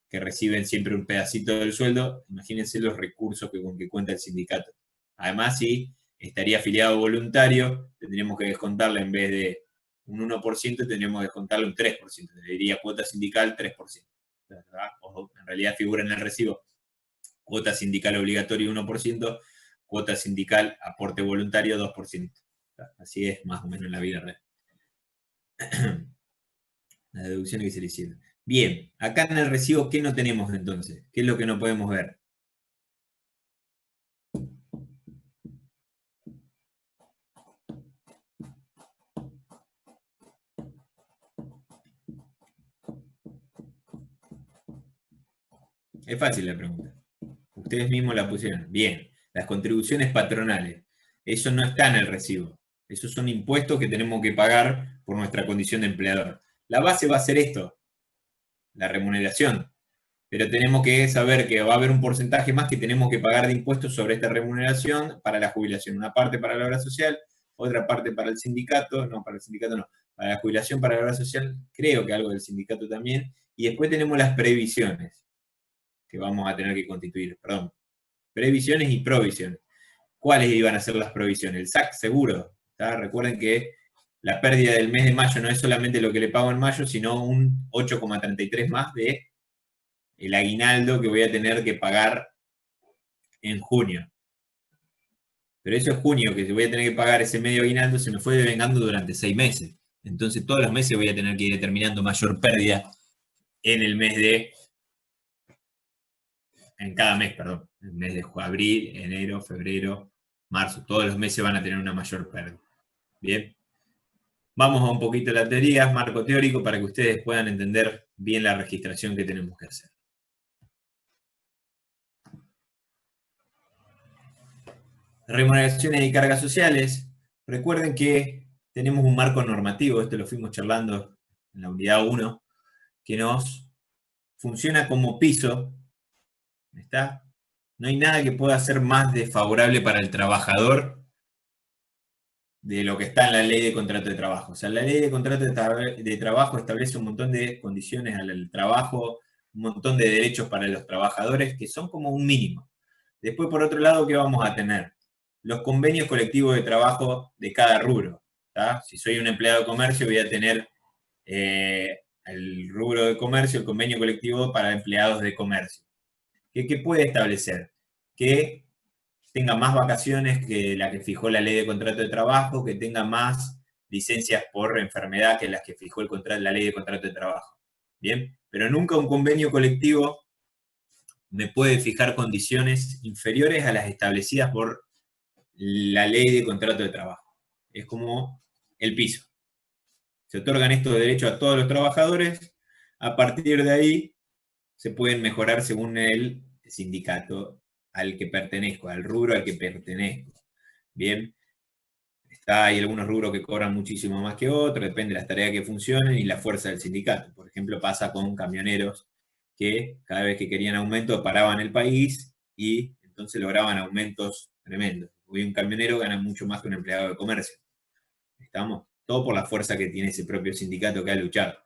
que reciben siempre un pedacito del sueldo, imagínense los recursos con que cuenta el sindicato. Además, si estaría afiliado voluntario, tendríamos que descontarle, en vez de un 1%, tendríamos que descontarle un 3%. Le diría cuota sindical 3%. ¿Verdad? O en realidad figura en el recibo cuota sindical obligatoria 1%, cuota sindical aporte voluntario 2%. Así es más o menos en la vida real. Las deducciones que se le hicieron. Bien, acá en el recibo, ¿qué no tenemos entonces? ¿Qué es lo que no podemos ver? Es fácil la pregunta. Ustedes mismos la pusieron. Bien, las contribuciones patronales. Eso no está en el recibo. Esos son impuestos que tenemos que pagar por nuestra condición de empleador. La base va a ser esto, la remuneración. Pero tenemos que saber que va a haber un porcentaje más que tenemos que pagar de impuestos sobre esta remuneración para la jubilación. Una parte para la obra social, otra parte para el sindicato, no, para el sindicato no, para la jubilación, para la obra social, creo que algo del sindicato también. Y después tenemos las previsiones que vamos a tener que constituir, perdón, previsiones y provisiones. ¿Cuáles iban a ser las provisiones? El SAC seguro. ¿Tá? Recuerden que la pérdida del mes de mayo no es solamente lo que le pago en mayo, sino un 8,33 más de el aguinaldo que voy a tener que pagar en junio. Pero eso es junio, que voy a tener que pagar ese medio aguinaldo, se me fue devengando durante 6 meses. Entonces todos los meses voy a tener que ir determinando mayor pérdida en el mes de... En cada mes, perdón. En el mes de abril, enero, febrero, marzo. Todos los meses van a tener una mayor pérdida. Bien. Vamos a un poquito de la teoría, marco teórico, para que ustedes puedan entender bien la registración que tenemos que hacer. Remuneraciones y cargas sociales. Recuerden que tenemos un marco normativo, esto lo fuimos charlando en la unidad 1, que nos funciona como piso. ¿Está? No hay nada que pueda ser más desfavorable para el trabajador de lo que está en la ley de contrato de trabajo. O sea, la ley de contrato de trabajo establece un montón de condiciones al trabajo, un montón de derechos para los trabajadores que son como un mínimo. Después, por otro lado, ¿qué vamos a tener? Los convenios colectivos de trabajo de cada rubro. ¿Tá? Si soy un empleado de comercio, voy a tener el rubro de comercio, el convenio colectivo para empleados de comercio. ¿Qué puede establecer? Que tenga más vacaciones que la que fijó la ley de contrato de trabajo, que tenga más licencias por enfermedad que las que fijó la ley de contrato de trabajo. Bien, pero nunca un convenio colectivo me puede fijar condiciones inferiores a las establecidas por la ley de contrato de trabajo. Es como el piso. Se otorgan estos derechos a todos los trabajadores. A partir de ahí se pueden mejorar según el sindicato al que pertenezco, al rubro al que pertenezco. Bien, hay algunos rubros que cobran muchísimo más que otros, depende de las tareas que funcionen y la fuerza del sindicato. Por ejemplo, pasa con camioneros que cada vez que querían aumento paraban el país y entonces lograban aumentos tremendos. Hoy un camionero gana mucho más que un empleado de comercio. ¿Estamos? Todo por la fuerza que tiene ese propio sindicato que ha luchado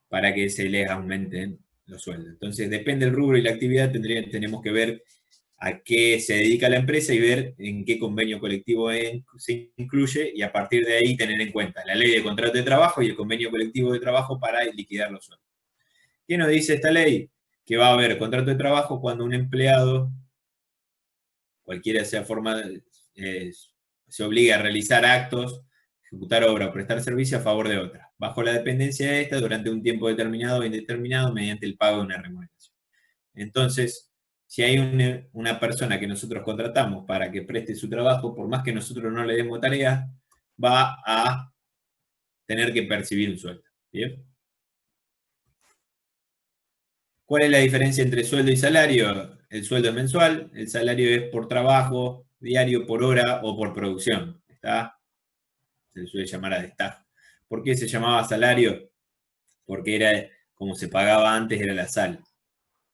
para que se les aumenten los sueldos. Entonces, depende del rubro y la actividad, tenemos que ver a qué se dedica la empresa y ver en qué convenio colectivo se incluye, y a partir de ahí tener en cuenta la ley de contrato de trabajo y el convenio colectivo de trabajo para liquidar los sueldos. ¿Qué nos dice esta ley? Que va a haber contrato de trabajo cuando un empleado, cualquiera sea forma, se obliga a realizar actos, ejecutar obra o prestar servicio a favor de otra, bajo la dependencia de esta durante un tiempo determinado o indeterminado mediante el pago de una remuneración. Entonces, si hay una persona que nosotros contratamos para que preste su trabajo, por más que nosotros no le demos tareas, va a tener que percibir un sueldo. ¿Bien? ¿Cuál es la diferencia entre sueldo y salario? El sueldo es mensual, el salario es por trabajo, diario, por hora o por producción. ¿Está? Se le suele llamar a destajo. ¿Por qué se llamaba salario? Porque era como se pagaba antes, era la sal.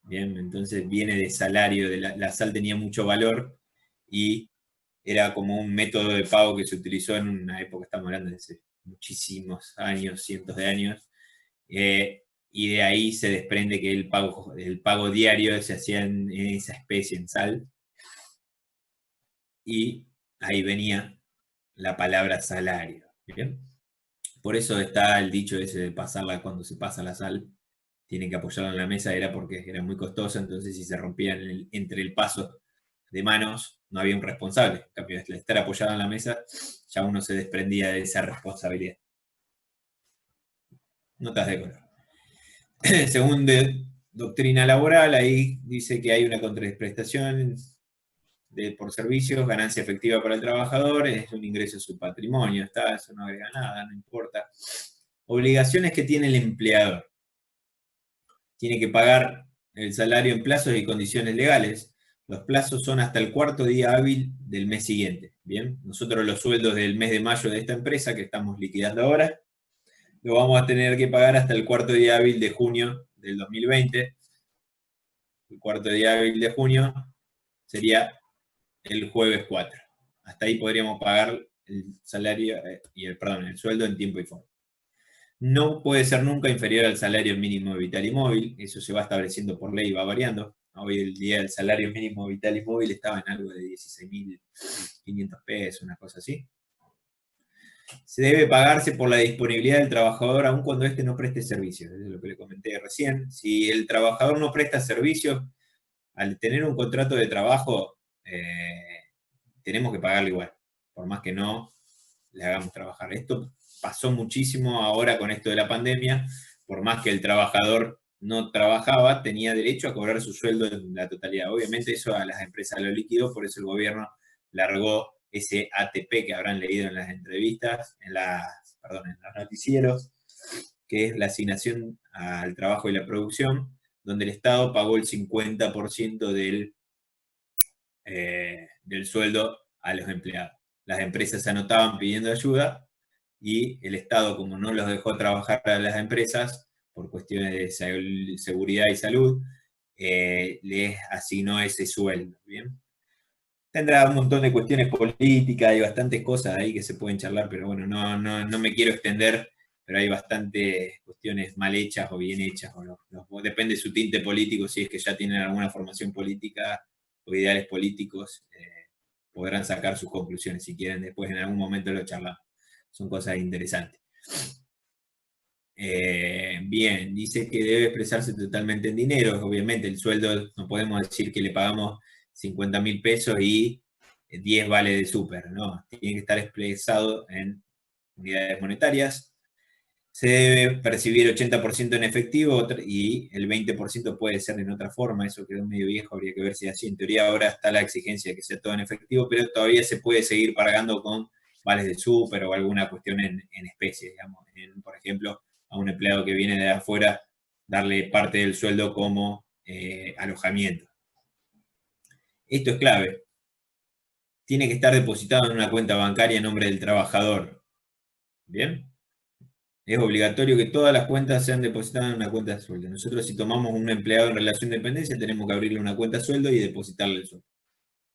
Bien, entonces viene de salario, la sal tenía mucho valor y era como un método de pago que se utilizó en una época, estamos hablando de hace muchísimos años, cientos de años, y de ahí se desprende que el pago diario se hacía en esa especie, en sal, y ahí venía la palabra salario. ¿Bien? Por eso está el dicho ese de pasarla cuando se pasa la sal, tienen que apoyarla en la mesa, era porque era muy costosa, entonces si se rompía entre el paso de manos, no había un responsable. En cambio, al estar apoyado en la mesa, ya uno se desprendía de esa responsabilidad. Notas de color. Según doctrina laboral, ahí dice que hay una contraprestación por servicios, ganancia efectiva para el trabajador, es un ingreso a su patrimonio, está, eso no agrega nada, no importa. Obligaciones que tiene el empleador. Tiene que pagar el salario en plazos y condiciones legales. Los plazos son hasta el cuarto día hábil del mes siguiente. Bien, nosotros los sueldos del mes de mayo de esta empresa que estamos liquidando ahora, lo vamos a tener que pagar hasta el cuarto día hábil de junio del 2020. El cuarto día hábil de junio sería el jueves 4. Hasta ahí podríamos pagar el salario el sueldo en tiempo y forma. No puede ser nunca inferior al salario mínimo vital y móvil, eso se va estableciendo por ley y va variando. Hoy el día el salario mínimo vital y móvil estaba en algo de 16.500 pesos, una cosa así. Se debe pagarse por la disponibilidad del trabajador aun cuando éste no preste servicios, es lo que le comenté recién. Si el trabajador no presta servicios, al tener un contrato de trabajo, tenemos que pagarle igual, por más que no le hagamos trabajar. Esto pasó muchísimo ahora con esto de la pandemia, por más que el trabajador no trabajaba, tenía derecho a cobrar su sueldo en la totalidad. Obviamente eso a las empresas lo liquidó, por eso el gobierno largó ese ATP que habrán leído en las entrevistas, en los noticieros, que es la asignación al trabajo y la producción, donde el Estado pagó el 50% del sueldo a los empleados. Las empresas se anotaban pidiendo ayuda y el Estado, como no los dejó trabajar a las empresas por cuestiones de seguridad y salud, les asignó ese sueldo. ¿Bien? Tendrá un montón de cuestiones políticas, hay bastantes cosas ahí que se pueden charlar, pero bueno, no me quiero extender, pero hay bastantes cuestiones mal hechas o bien hechas, depende de su tinte político, si es que ya tienen alguna formación política o ideales políticos, podrán sacar sus conclusiones si quieren, después en algún momento lo charlamos. Son cosas interesantes. Bien, dice que debe expresarse totalmente en dinero, obviamente el sueldo, no podemos decir que le pagamos 50.000 pesos y 10 vale de súper, no, tiene que estar expresado en unidades monetarias. Se debe percibir 80% en efectivo y el 20% puede ser en otra forma, eso quedó medio viejo, habría que ver si así. En teoría ahora está la exigencia de que sea todo en efectivo, pero todavía se puede seguir pagando con vales de súper o alguna cuestión en especie, digamos. Por ejemplo, a un empleado que viene de afuera, darle parte del sueldo como alojamiento. Esto es clave. Tiene que estar depositado en una cuenta bancaria en nombre del trabajador. ¿Bien? Es obligatorio que todas las cuentas sean depositadas en una cuenta de sueldo. Nosotros si tomamos un empleado en relación de dependencia, tenemos que abrirle una cuenta de sueldo y depositarle el sueldo.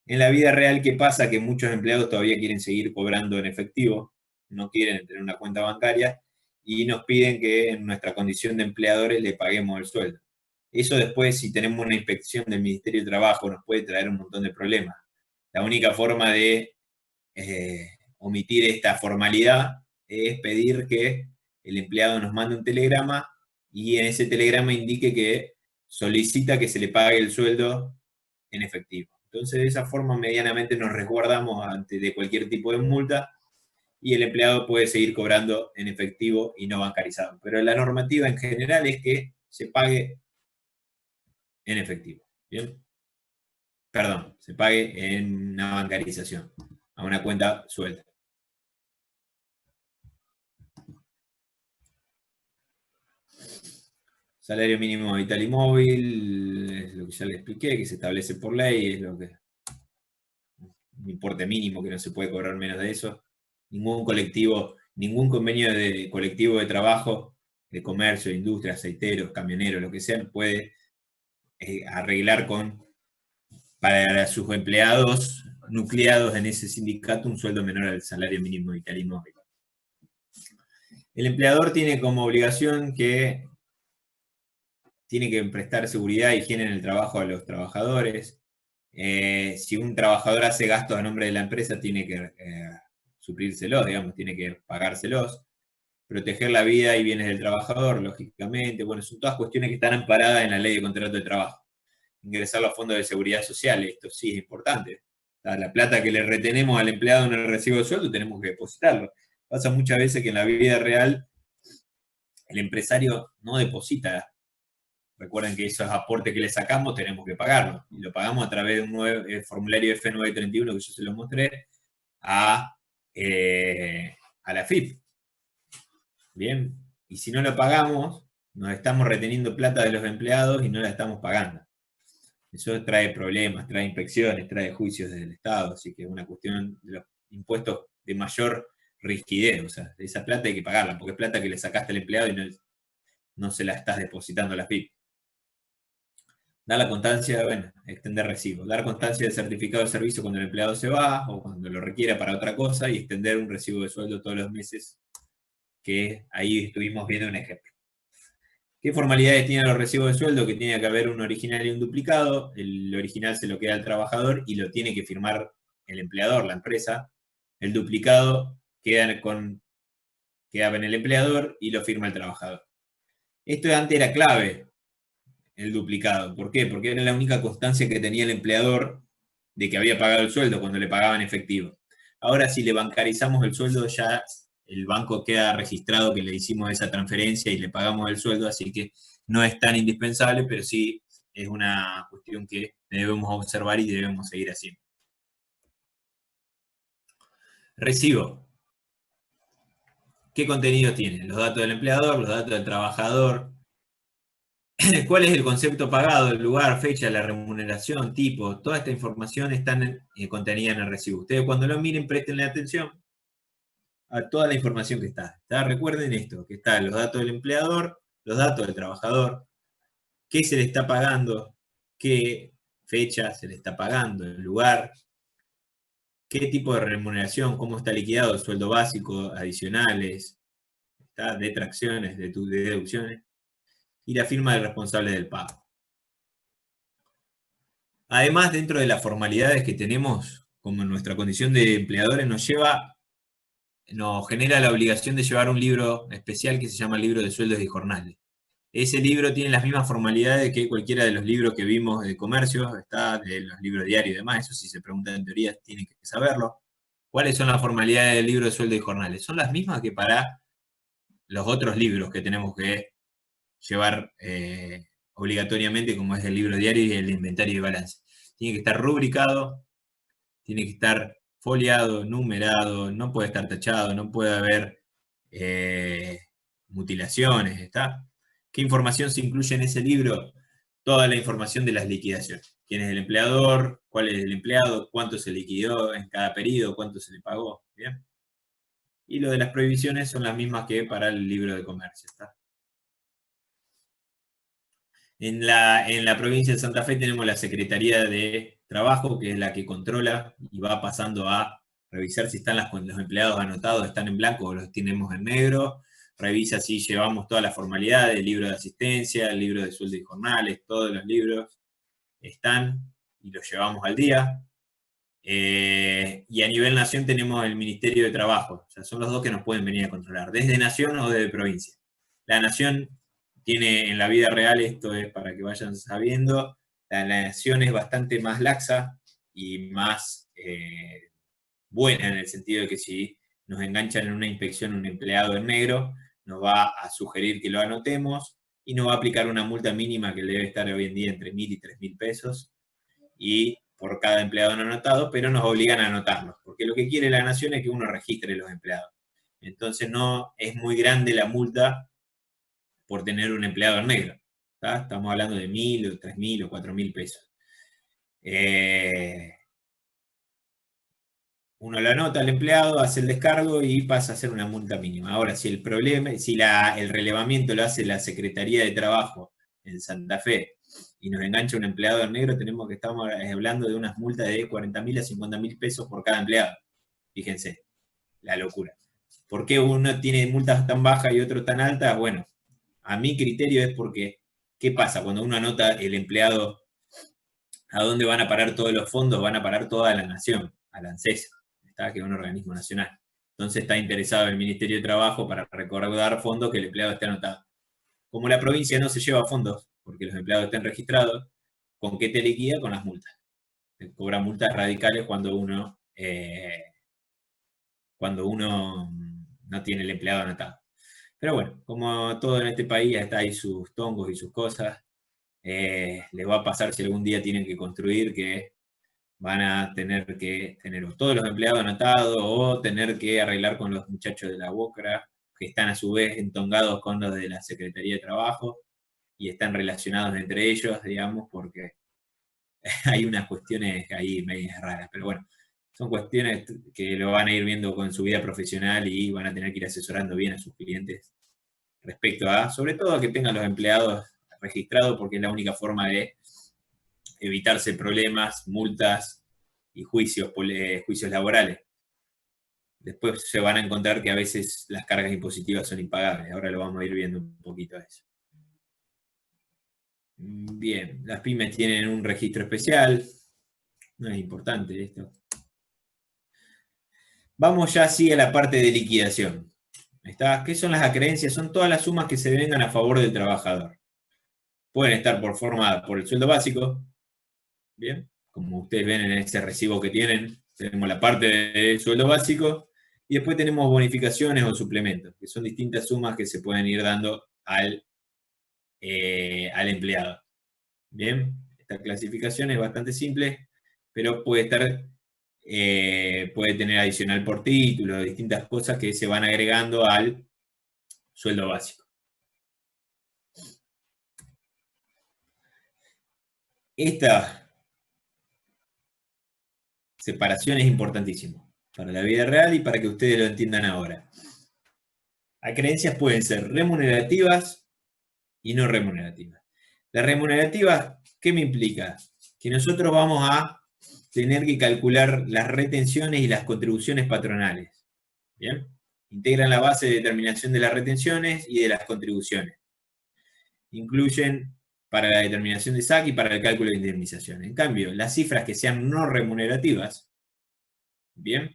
En la vida real, ¿qué pasa? Que muchos empleados todavía quieren seguir cobrando en efectivo, no quieren tener una cuenta bancaria y nos piden que en nuestra condición de empleadores le paguemos el sueldo. Eso después, si tenemos una inspección del Ministerio de Trabajo, nos puede traer un montón de problemas. La única forma de omitir esta formalidad es pedir que el empleado nos mande un telegrama y en ese telegrama indique que solicita que se le pague el sueldo en efectivo. Entonces, de esa forma, medianamente nos resguardamos ante de cualquier tipo de multa y el empleado puede seguir cobrando en efectivo y no bancarizado. Pero la normativa en general es que se pague en efectivo. ¿Bien? Perdón, se pague en una bancarización, a una cuenta suelta. Salario mínimo vital y móvil, es lo que ya le expliqué, que se establece por ley, es lo que un importe mínimo que no se puede cobrar menos de eso. Ningún colectivo, ningún convenio de colectivo de trabajo, de comercio, de industria, aceiteros, camioneros, lo que sea, puede arreglar para sus empleados nucleados en ese sindicato un sueldo menor al salario mínimo vital y móvil. El empleador tiene como obligación que tiene que prestar seguridad e higiene en el trabajo a los trabajadores. Si un trabajador hace gastos a nombre de la empresa, tiene que suplírselos, digamos, tiene que pagárselos. Proteger la vida y bienes del trabajador, lógicamente. Bueno, son todas cuestiones que están amparadas en la ley de contrato de trabajo. Ingresar a los fondos de seguridad social, esto sí es importante. La plata que le retenemos al empleado en el recibo de sueldo tenemos que depositarlo. Pasa muchas veces que en la vida real el empresario no deposita. Recuerden que esos aportes que le sacamos tenemos que pagarlos. Y lo pagamos a través de un formulario F931 que yo se lo mostré a la FIP. Bien, y si no lo pagamos, nos estamos reteniendo plata de los empleados y no la estamos pagando. Eso trae problemas, trae inspecciones, trae juicios desde el Estado, así que es una cuestión de los impuestos de mayor rigidez. O sea, esa plata hay que pagarla, porque es plata que le sacaste al empleado y no se la estás depositando a la FIP. Dar la constancia, bueno, extender recibo. Dar constancia del certificado de servicio cuando el empleado se va o cuando lo requiera para otra cosa y extender un recibo de sueldo todos los meses, que ahí estuvimos viendo un ejemplo. ¿Qué formalidades tienen los recibos de sueldo? Que tiene que haber un original y un duplicado. El original se lo queda al trabajador y lo tiene que firmar el empleador, la empresa. El duplicado queda en el empleador y lo firma el trabajador. Esto antes era clave, el duplicado. ¿Por qué? Porque era la única constancia que tenía el empleador de que había pagado el sueldo cuando le pagaban efectivo. Ahora, si le bancarizamos el sueldo, ya el banco queda registrado que le hicimos esa transferencia y le pagamos el sueldo, así que no es tan indispensable, pero sí es una cuestión que debemos observar y debemos seguir haciendo. Recibo. ¿Qué contenido tiene? Los datos del empleador, los datos del trabajador. ¿Cuál es el concepto pagado, el lugar, fecha, la remuneración, tipo? Toda esta información está contenida en el recibo. Ustedes cuando lo miren, prestenle atención a toda la información que está. Recuerden esto, que están los datos del empleador, los datos del trabajador, qué se le está pagando, qué fecha se le está pagando, el lugar, qué tipo de remuneración, cómo está liquidado el sueldo básico, adicionales, detracciones, deducciones, y la firma del responsable del pago. Además, dentro de las formalidades que tenemos, como en nuestra condición de empleadores, nos genera la obligación de llevar un libro especial que se llama el libro de sueldos y jornales. Ese libro tiene las mismas formalidades que cualquiera de los libros que vimos de comercio, de los libros diarios y demás, eso si se preguntan en teoría tienen que saberlo. ¿Cuáles son las formalidades del libro de sueldos y jornales? Son las mismas que para los otros libros que tenemos que llevar obligatoriamente, como es el libro diario y el inventario de balance. Tiene que estar rubricado, tiene que estar foliado, numerado, no puede estar tachado, no puede haber mutilaciones, ¿está? ¿Qué información se incluye en ese libro? Toda la información de las liquidaciones. ¿Quién es el empleador? ¿Cuál es el empleado? ¿Cuánto se liquidó en cada periodo? ¿Cuánto se le pagó? ¿Bien? Y lo de las prohibiciones son las mismas que para el libro de comercio, ¿está? En la provincia de Santa Fe tenemos la Secretaría de Trabajo, que es la que controla y va pasando a revisar si están los empleados anotados, están en blanco o los tenemos en negro. Revisa si llevamos todas las formalidades, el libro de asistencia, el libro de sueldos y jornales, todos los libros están y los llevamos al día. Y a nivel nación tenemos el Ministerio de Trabajo. O sea, son los dos que nos pueden venir a controlar, desde nación o desde provincia. La nación tiene en la vida real, esto es para que vayan sabiendo, la nación es bastante más laxa y más buena en el sentido de que si nos enganchan en una inspección un empleado en negro, nos va a sugerir que lo anotemos y nos va a aplicar una multa mínima que debe estar hoy en día entre 1.000 y 3.000 pesos y por cada empleado no anotado, pero nos obligan a anotarlos, porque lo que quiere la nación es que uno registre los empleados. Entonces no es muy grande la multa por tener un empleado en negro. ¿tá? Estamos hablando de 1.000 o 3.000 o 4.000 pesos. Uno lo anota al empleado, hace el descargo y pasa a ser una multa mínima. Ahora, si el problema, si el relevamiento lo hace la Secretaría de Trabajo en Santa Fe y nos engancha un empleado en negro, estamos hablando de unas multas de 40.000 a 50.000 pesos por cada empleado. Fíjense, la locura. ¿Por qué uno tiene multas tan bajas y otro tan altas? Bueno, a mi criterio es porque, ¿qué pasa? Cuando uno anota el empleado, ¿a dónde van a parar todos los fondos? Van a parar toda la nación, a la ANSES, que es un organismo nacional. Entonces está interesado el Ministerio de Trabajo para recaudar fondos que el empleado esté anotado. Como la provincia no se lleva fondos porque los empleados estén registrados, ¿con qué te liquida? Con las multas. Te cobra multas radicales cuando uno no tiene el empleado anotado. Pero bueno, como todo en este país, está ahí sus tongos y sus cosas. Les va a pasar si algún día tienen que construir que van a tener que tener todos los empleados anotados o tener que arreglar con los muchachos de la UOCRA, que están a su vez entongados con los de la Secretaría de Trabajo y están relacionados entre ellos, digamos, porque hay unas cuestiones ahí medias raras. Pero bueno, son cuestiones que lo van a ir viendo con su vida profesional y van a tener que ir asesorando bien a sus clientes respecto a, sobre todo, a que tengan los empleados registrados, porque es la única forma de evitarse problemas, multas y juicios laborales. Después se van a encontrar que a veces las cargas impositivas son impagables. Ahora lo vamos a ir viendo un poquito eso. Bien, las pymes tienen un registro especial. No es importante esto. Vamos ya así a la parte de liquidación. ¿Qué son las acreencias? Son todas las sumas que se vengan a favor del trabajador. Pueden estar formadas por el sueldo básico. Bien, como ustedes ven en ese recibo que tienen, tenemos la parte del sueldo básico y después tenemos bonificaciones o suplementos, que son distintas sumas que se pueden ir dando al empleado. Bien, esta clasificación es bastante simple, pero puede tener adicional por título, distintas cosas que se van agregando al sueldo básico. Esta separación es importantísima para la vida real y para que ustedes lo entiendan ahora. Acreencias pueden ser remunerativas y no remunerativas. La remunerativa, ¿qué me implica? Que nosotros vamos a tener que calcular las retenciones y las contribuciones patronales. ¿Bien? Integran la base de determinación de las retenciones y de las contribuciones. Incluyen para la determinación de SAC y para el cálculo de indemnización. En cambio, las cifras que sean no remunerativas, ¿bien?,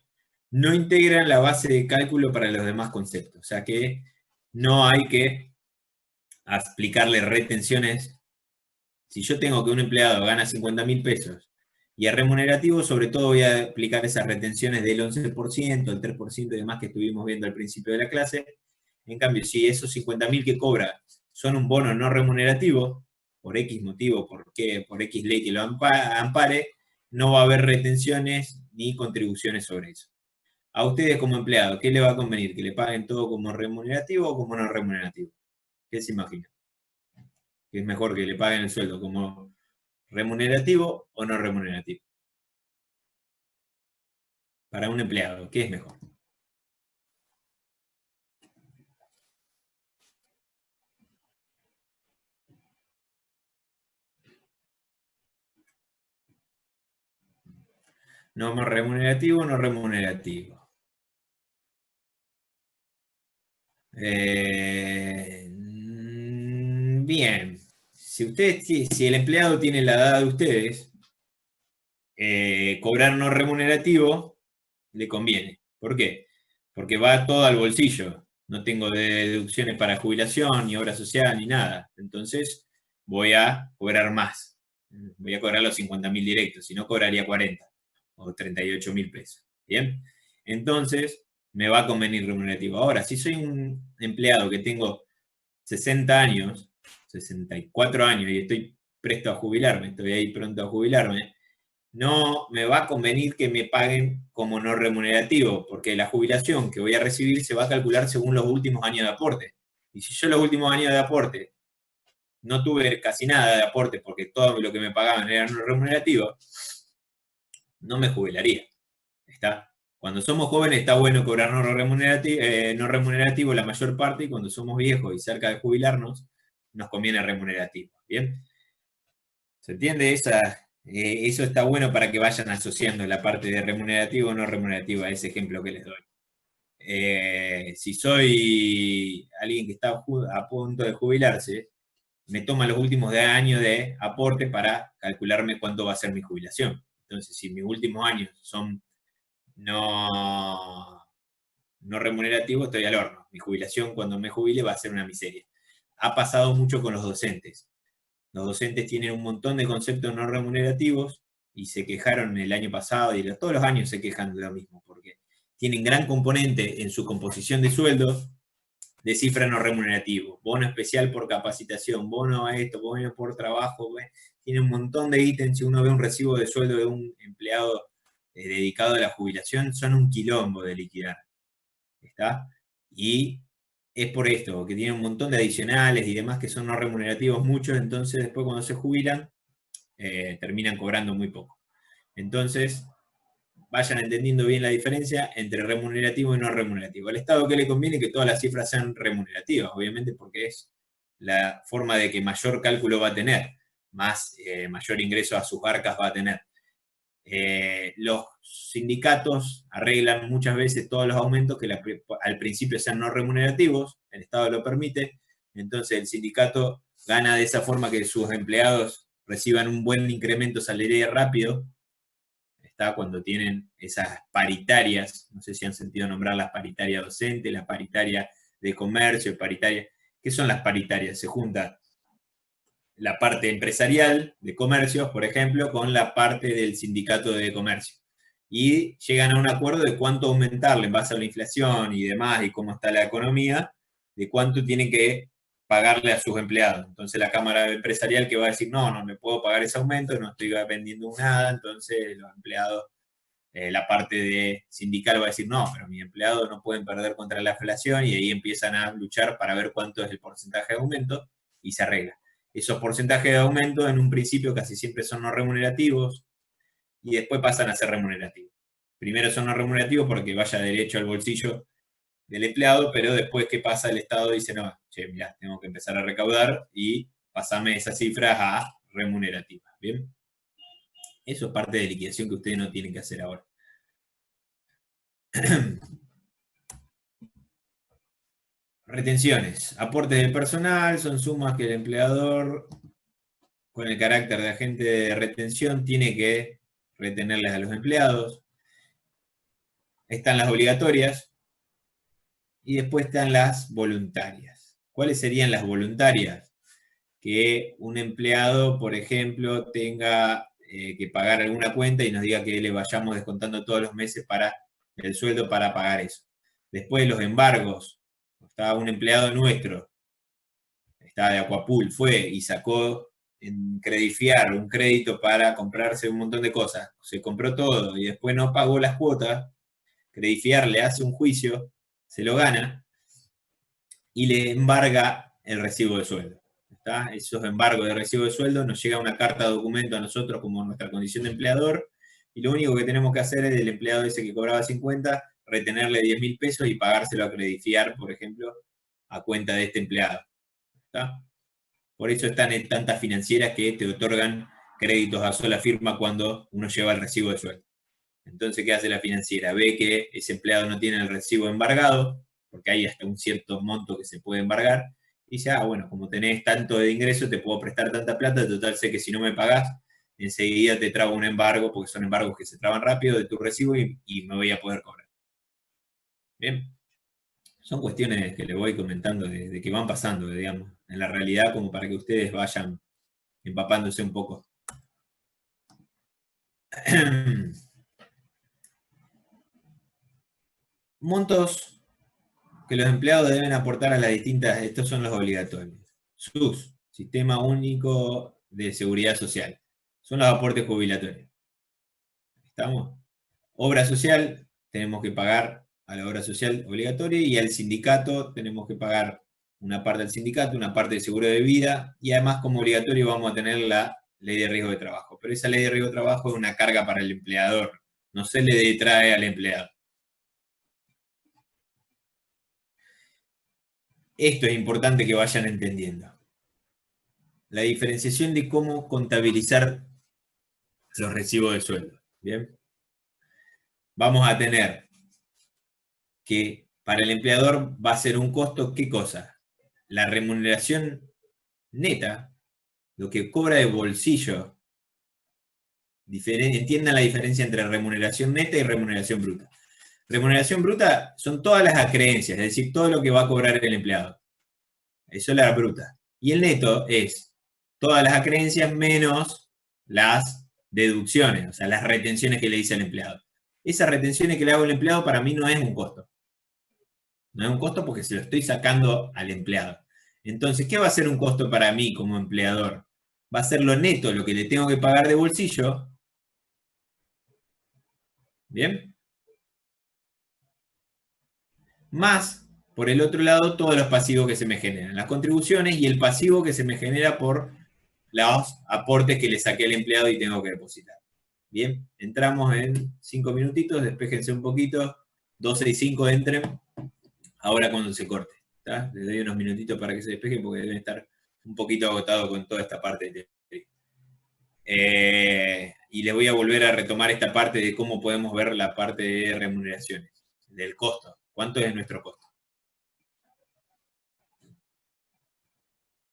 no integran la base de cálculo para los demás conceptos. O sea que no hay que aplicarle retenciones. Si yo tengo que un empleado gana 50.000 pesos y es remunerativo, sobre todo voy a aplicar esas retenciones del 11%, el 3% y demás que estuvimos viendo al principio de la clase. En cambio, si esos 50.000 que cobra son un bono no remunerativo, por X motivo, por X ley que lo ampare, no va a haber retenciones ni contribuciones sobre eso. A ustedes como empleado, ¿qué le va a convenir? ¿Que le paguen todo como remunerativo o como no remunerativo? ¿Qué se imagina? ¿Que es mejor que le paguen el sueldo como remunerativo o no remunerativo? Para un empleado, ¿qué es mejor? No remunerativo o no remunerativo. Bien. Si el empleado tiene la edad de ustedes, cobrar no remunerativo le conviene. ¿Por qué? Porque va todo al bolsillo. No tengo deducciones para jubilación, ni obra social, ni nada. Entonces voy a cobrar más. Voy a cobrar los 50.000 directos. Si no, cobraría 40 o 38.000 pesos. ¿Bien? Entonces me va a convenir remunerativo. Ahora, si soy un empleado que tengo 60 años, 64 años y estoy presto a jubilarme, estoy ahí pronto a jubilarme, no me va a convenir que me paguen como no remunerativo, porque la jubilación que voy a recibir se va a calcular según los últimos años de aporte. Y si yo los últimos años de aporte no tuve casi nada de aporte porque todo lo que me pagaban era no remunerativo, no me jubilaría. ¿Está? Cuando somos jóvenes está bueno cobrar no remunerativo la mayor parte, y cuando somos viejos y cerca de jubilarnos, nos conviene remunerativo. ¿Bien? ¿Se entiende? Eso está bueno para que vayan asociando la parte de remunerativo o no remunerativo a ese ejemplo que les doy. Si soy alguien que está a punto de jubilarse, me toma los últimos años de aporte para calcularme cuánto va a ser mi jubilación. Entonces, si mis últimos años son no remunerativos, estoy al horno. Mi jubilación, cuando me jubile, va a ser una miseria. Ha pasado mucho con los docentes. Los docentes tienen un montón de conceptos no remunerativos y se quejaron el año pasado, y todos los años se quejan de lo mismo, porque tienen gran componente en su composición de sueldos de cifra no remunerativo, bono especial por capacitación, bono a esto, bono por trabajo, tiene un montón de ítems. Si uno ve un recibo de sueldo de un empleado dedicado a la jubilación, son un quilombo de liquidar. ¿Está? Y es por esto, que tiene un montón de adicionales y demás que son no remunerativos muchos, entonces después cuando se jubilan, terminan cobrando muy poco. Entonces, vayan entendiendo bien la diferencia entre remunerativo y no remunerativo. Al Estado, ¿qué le conviene? Que todas las cifras sean remunerativas, obviamente, porque es la forma de que mayor cálculo va a tener, mayor ingreso a sus arcas va a tener. Los sindicatos arreglan muchas veces todos los aumentos que al principio sean no remunerativos, el Estado lo permite, entonces el sindicato gana de esa forma que sus empleados reciban un buen incremento salarial rápido. Está cuando tienen esas paritarias, no sé si han sentido nombrar las paritarias docentes, la paritaria de comercio, paritaria. ¿Qué son las paritarias? Se junta la parte empresarial de comercios, por ejemplo, con la parte del sindicato de comercio. Y llegan a un acuerdo de cuánto aumentarle en base a la inflación y demás, y cómo está la economía, de cuánto tienen que pagarle a sus empleados. Entonces la Cámara Empresarial que va a decir, no me puedo pagar ese aumento, no estoy vendiendo nada, entonces los empleados, la parte de sindical va a decir, no, pero mis empleados no pueden perder contra la inflación, y ahí empiezan a luchar para ver cuánto es el porcentaje de aumento, y se arregla. Esos porcentajes de aumento en un principio casi siempre son no remunerativos y después pasan a ser remunerativos. Primero son no remunerativos porque vaya derecho al bolsillo del empleado, pero después, ¿qué pasa? El Estado dice, no, mirá, tengo que empezar a recaudar y pasame esas cifras a remunerativas. ¿Bien? Eso es parte de liquidación que ustedes no tienen que hacer ahora. Retenciones. Aportes del personal son sumas que el empleador, con el carácter de agente de retención, tiene que retenerles a los empleados. Están las obligatorias y después están las voluntarias. ¿Cuáles serían las voluntarias? Que un empleado, por ejemplo, tenga que pagar alguna cuenta y nos diga que le vayamos descontando todos los meses para el sueldo para pagar eso. Después los embargos. Está un empleado nuestro, está de Aquapool, fue y sacó en Credifiar un crédito para comprarse un montón de cosas. Se compró todo y después no pagó las cuotas. Credifiar le hace un juicio, se lo gana y le embarga el recibo de sueldo. ¿Está? Esos embargos de recibo de sueldo nos llega una carta de documento a nosotros como nuestra condición de empleador, y lo único que tenemos que hacer es, del empleado ese que cobraba 50, retenerle 10.000 pesos y pagárselo a Credifiar, por ejemplo, a cuenta de este empleado. ¿Está? Por eso están en tantas financieras que te otorgan créditos a sola firma cuando uno lleva el recibo de sueldo. Entonces, ¿qué hace la financiera? Ve que ese empleado no tiene el recibo embargado, porque hay hasta un cierto monto que se puede embargar, y dice, bueno, como tenés tanto de ingreso, te puedo prestar tanta plata, total sé que si no me pagás, enseguida te trago un embargo, porque son embargos que se traban rápido de tu recibo y me voy a poder cobrar. Bien. Son cuestiones que les voy comentando de que van pasando, digamos, en la realidad, como para que ustedes vayan empapándose un poco. Montos que los empleados deben aportar a las distintas, estos son los obligatorios. SUS, Sistema Único de Seguridad Social, son los aportes jubilatorios. ¿Estamos? Obra social, tenemos que pagar a la obra social obligatoria, y al sindicato tenemos que pagar una parte del sindicato, una parte del seguro de vida, y además como obligatorio vamos a tener la ley de riesgo de trabajo. Pero esa ley de riesgo de trabajo es una carga para el empleador, no se le detrae al empleado. Esto es importante que vayan entendiendo. La diferenciación de cómo contabilizar los recibos de sueldo. ¿Bien? Vamos a tener que para el empleador va a ser un costo, ¿qué cosa? La remuneración neta, lo que cobra de bolsillo. Entiendan la diferencia entre remuneración neta y remuneración bruta. Remuneración bruta son todas las acreencias, es decir, todo lo que va a cobrar el empleado. Eso es la bruta. Y el neto es todas las acreencias menos las deducciones, o sea, las retenciones que le dice al empleado. Esas retenciones que le hago al empleado para mí no es un costo. No es un costo porque se lo estoy sacando al empleado. Entonces, ¿qué va a ser un costo para mí como empleador? Va a ser lo neto, lo que le tengo que pagar de bolsillo. ¿Bien? Más, por el otro lado, todos los pasivos que se me generan. Las contribuciones y el pasivo que se me genera por los aportes que le saqué al empleado y tengo que depositar. Bien, entramos en 5 minutitos, despéjense un poquito. 12 y 5 entren. Ahora cuando se corte. ¿Tá? Les doy unos minutitos para que se despejen porque deben estar un poquito agotados con toda esta parte de y les voy a volver a retomar esta parte de cómo podemos ver la parte de remuneraciones, del costo. ¿Cuánto es nuestro costo?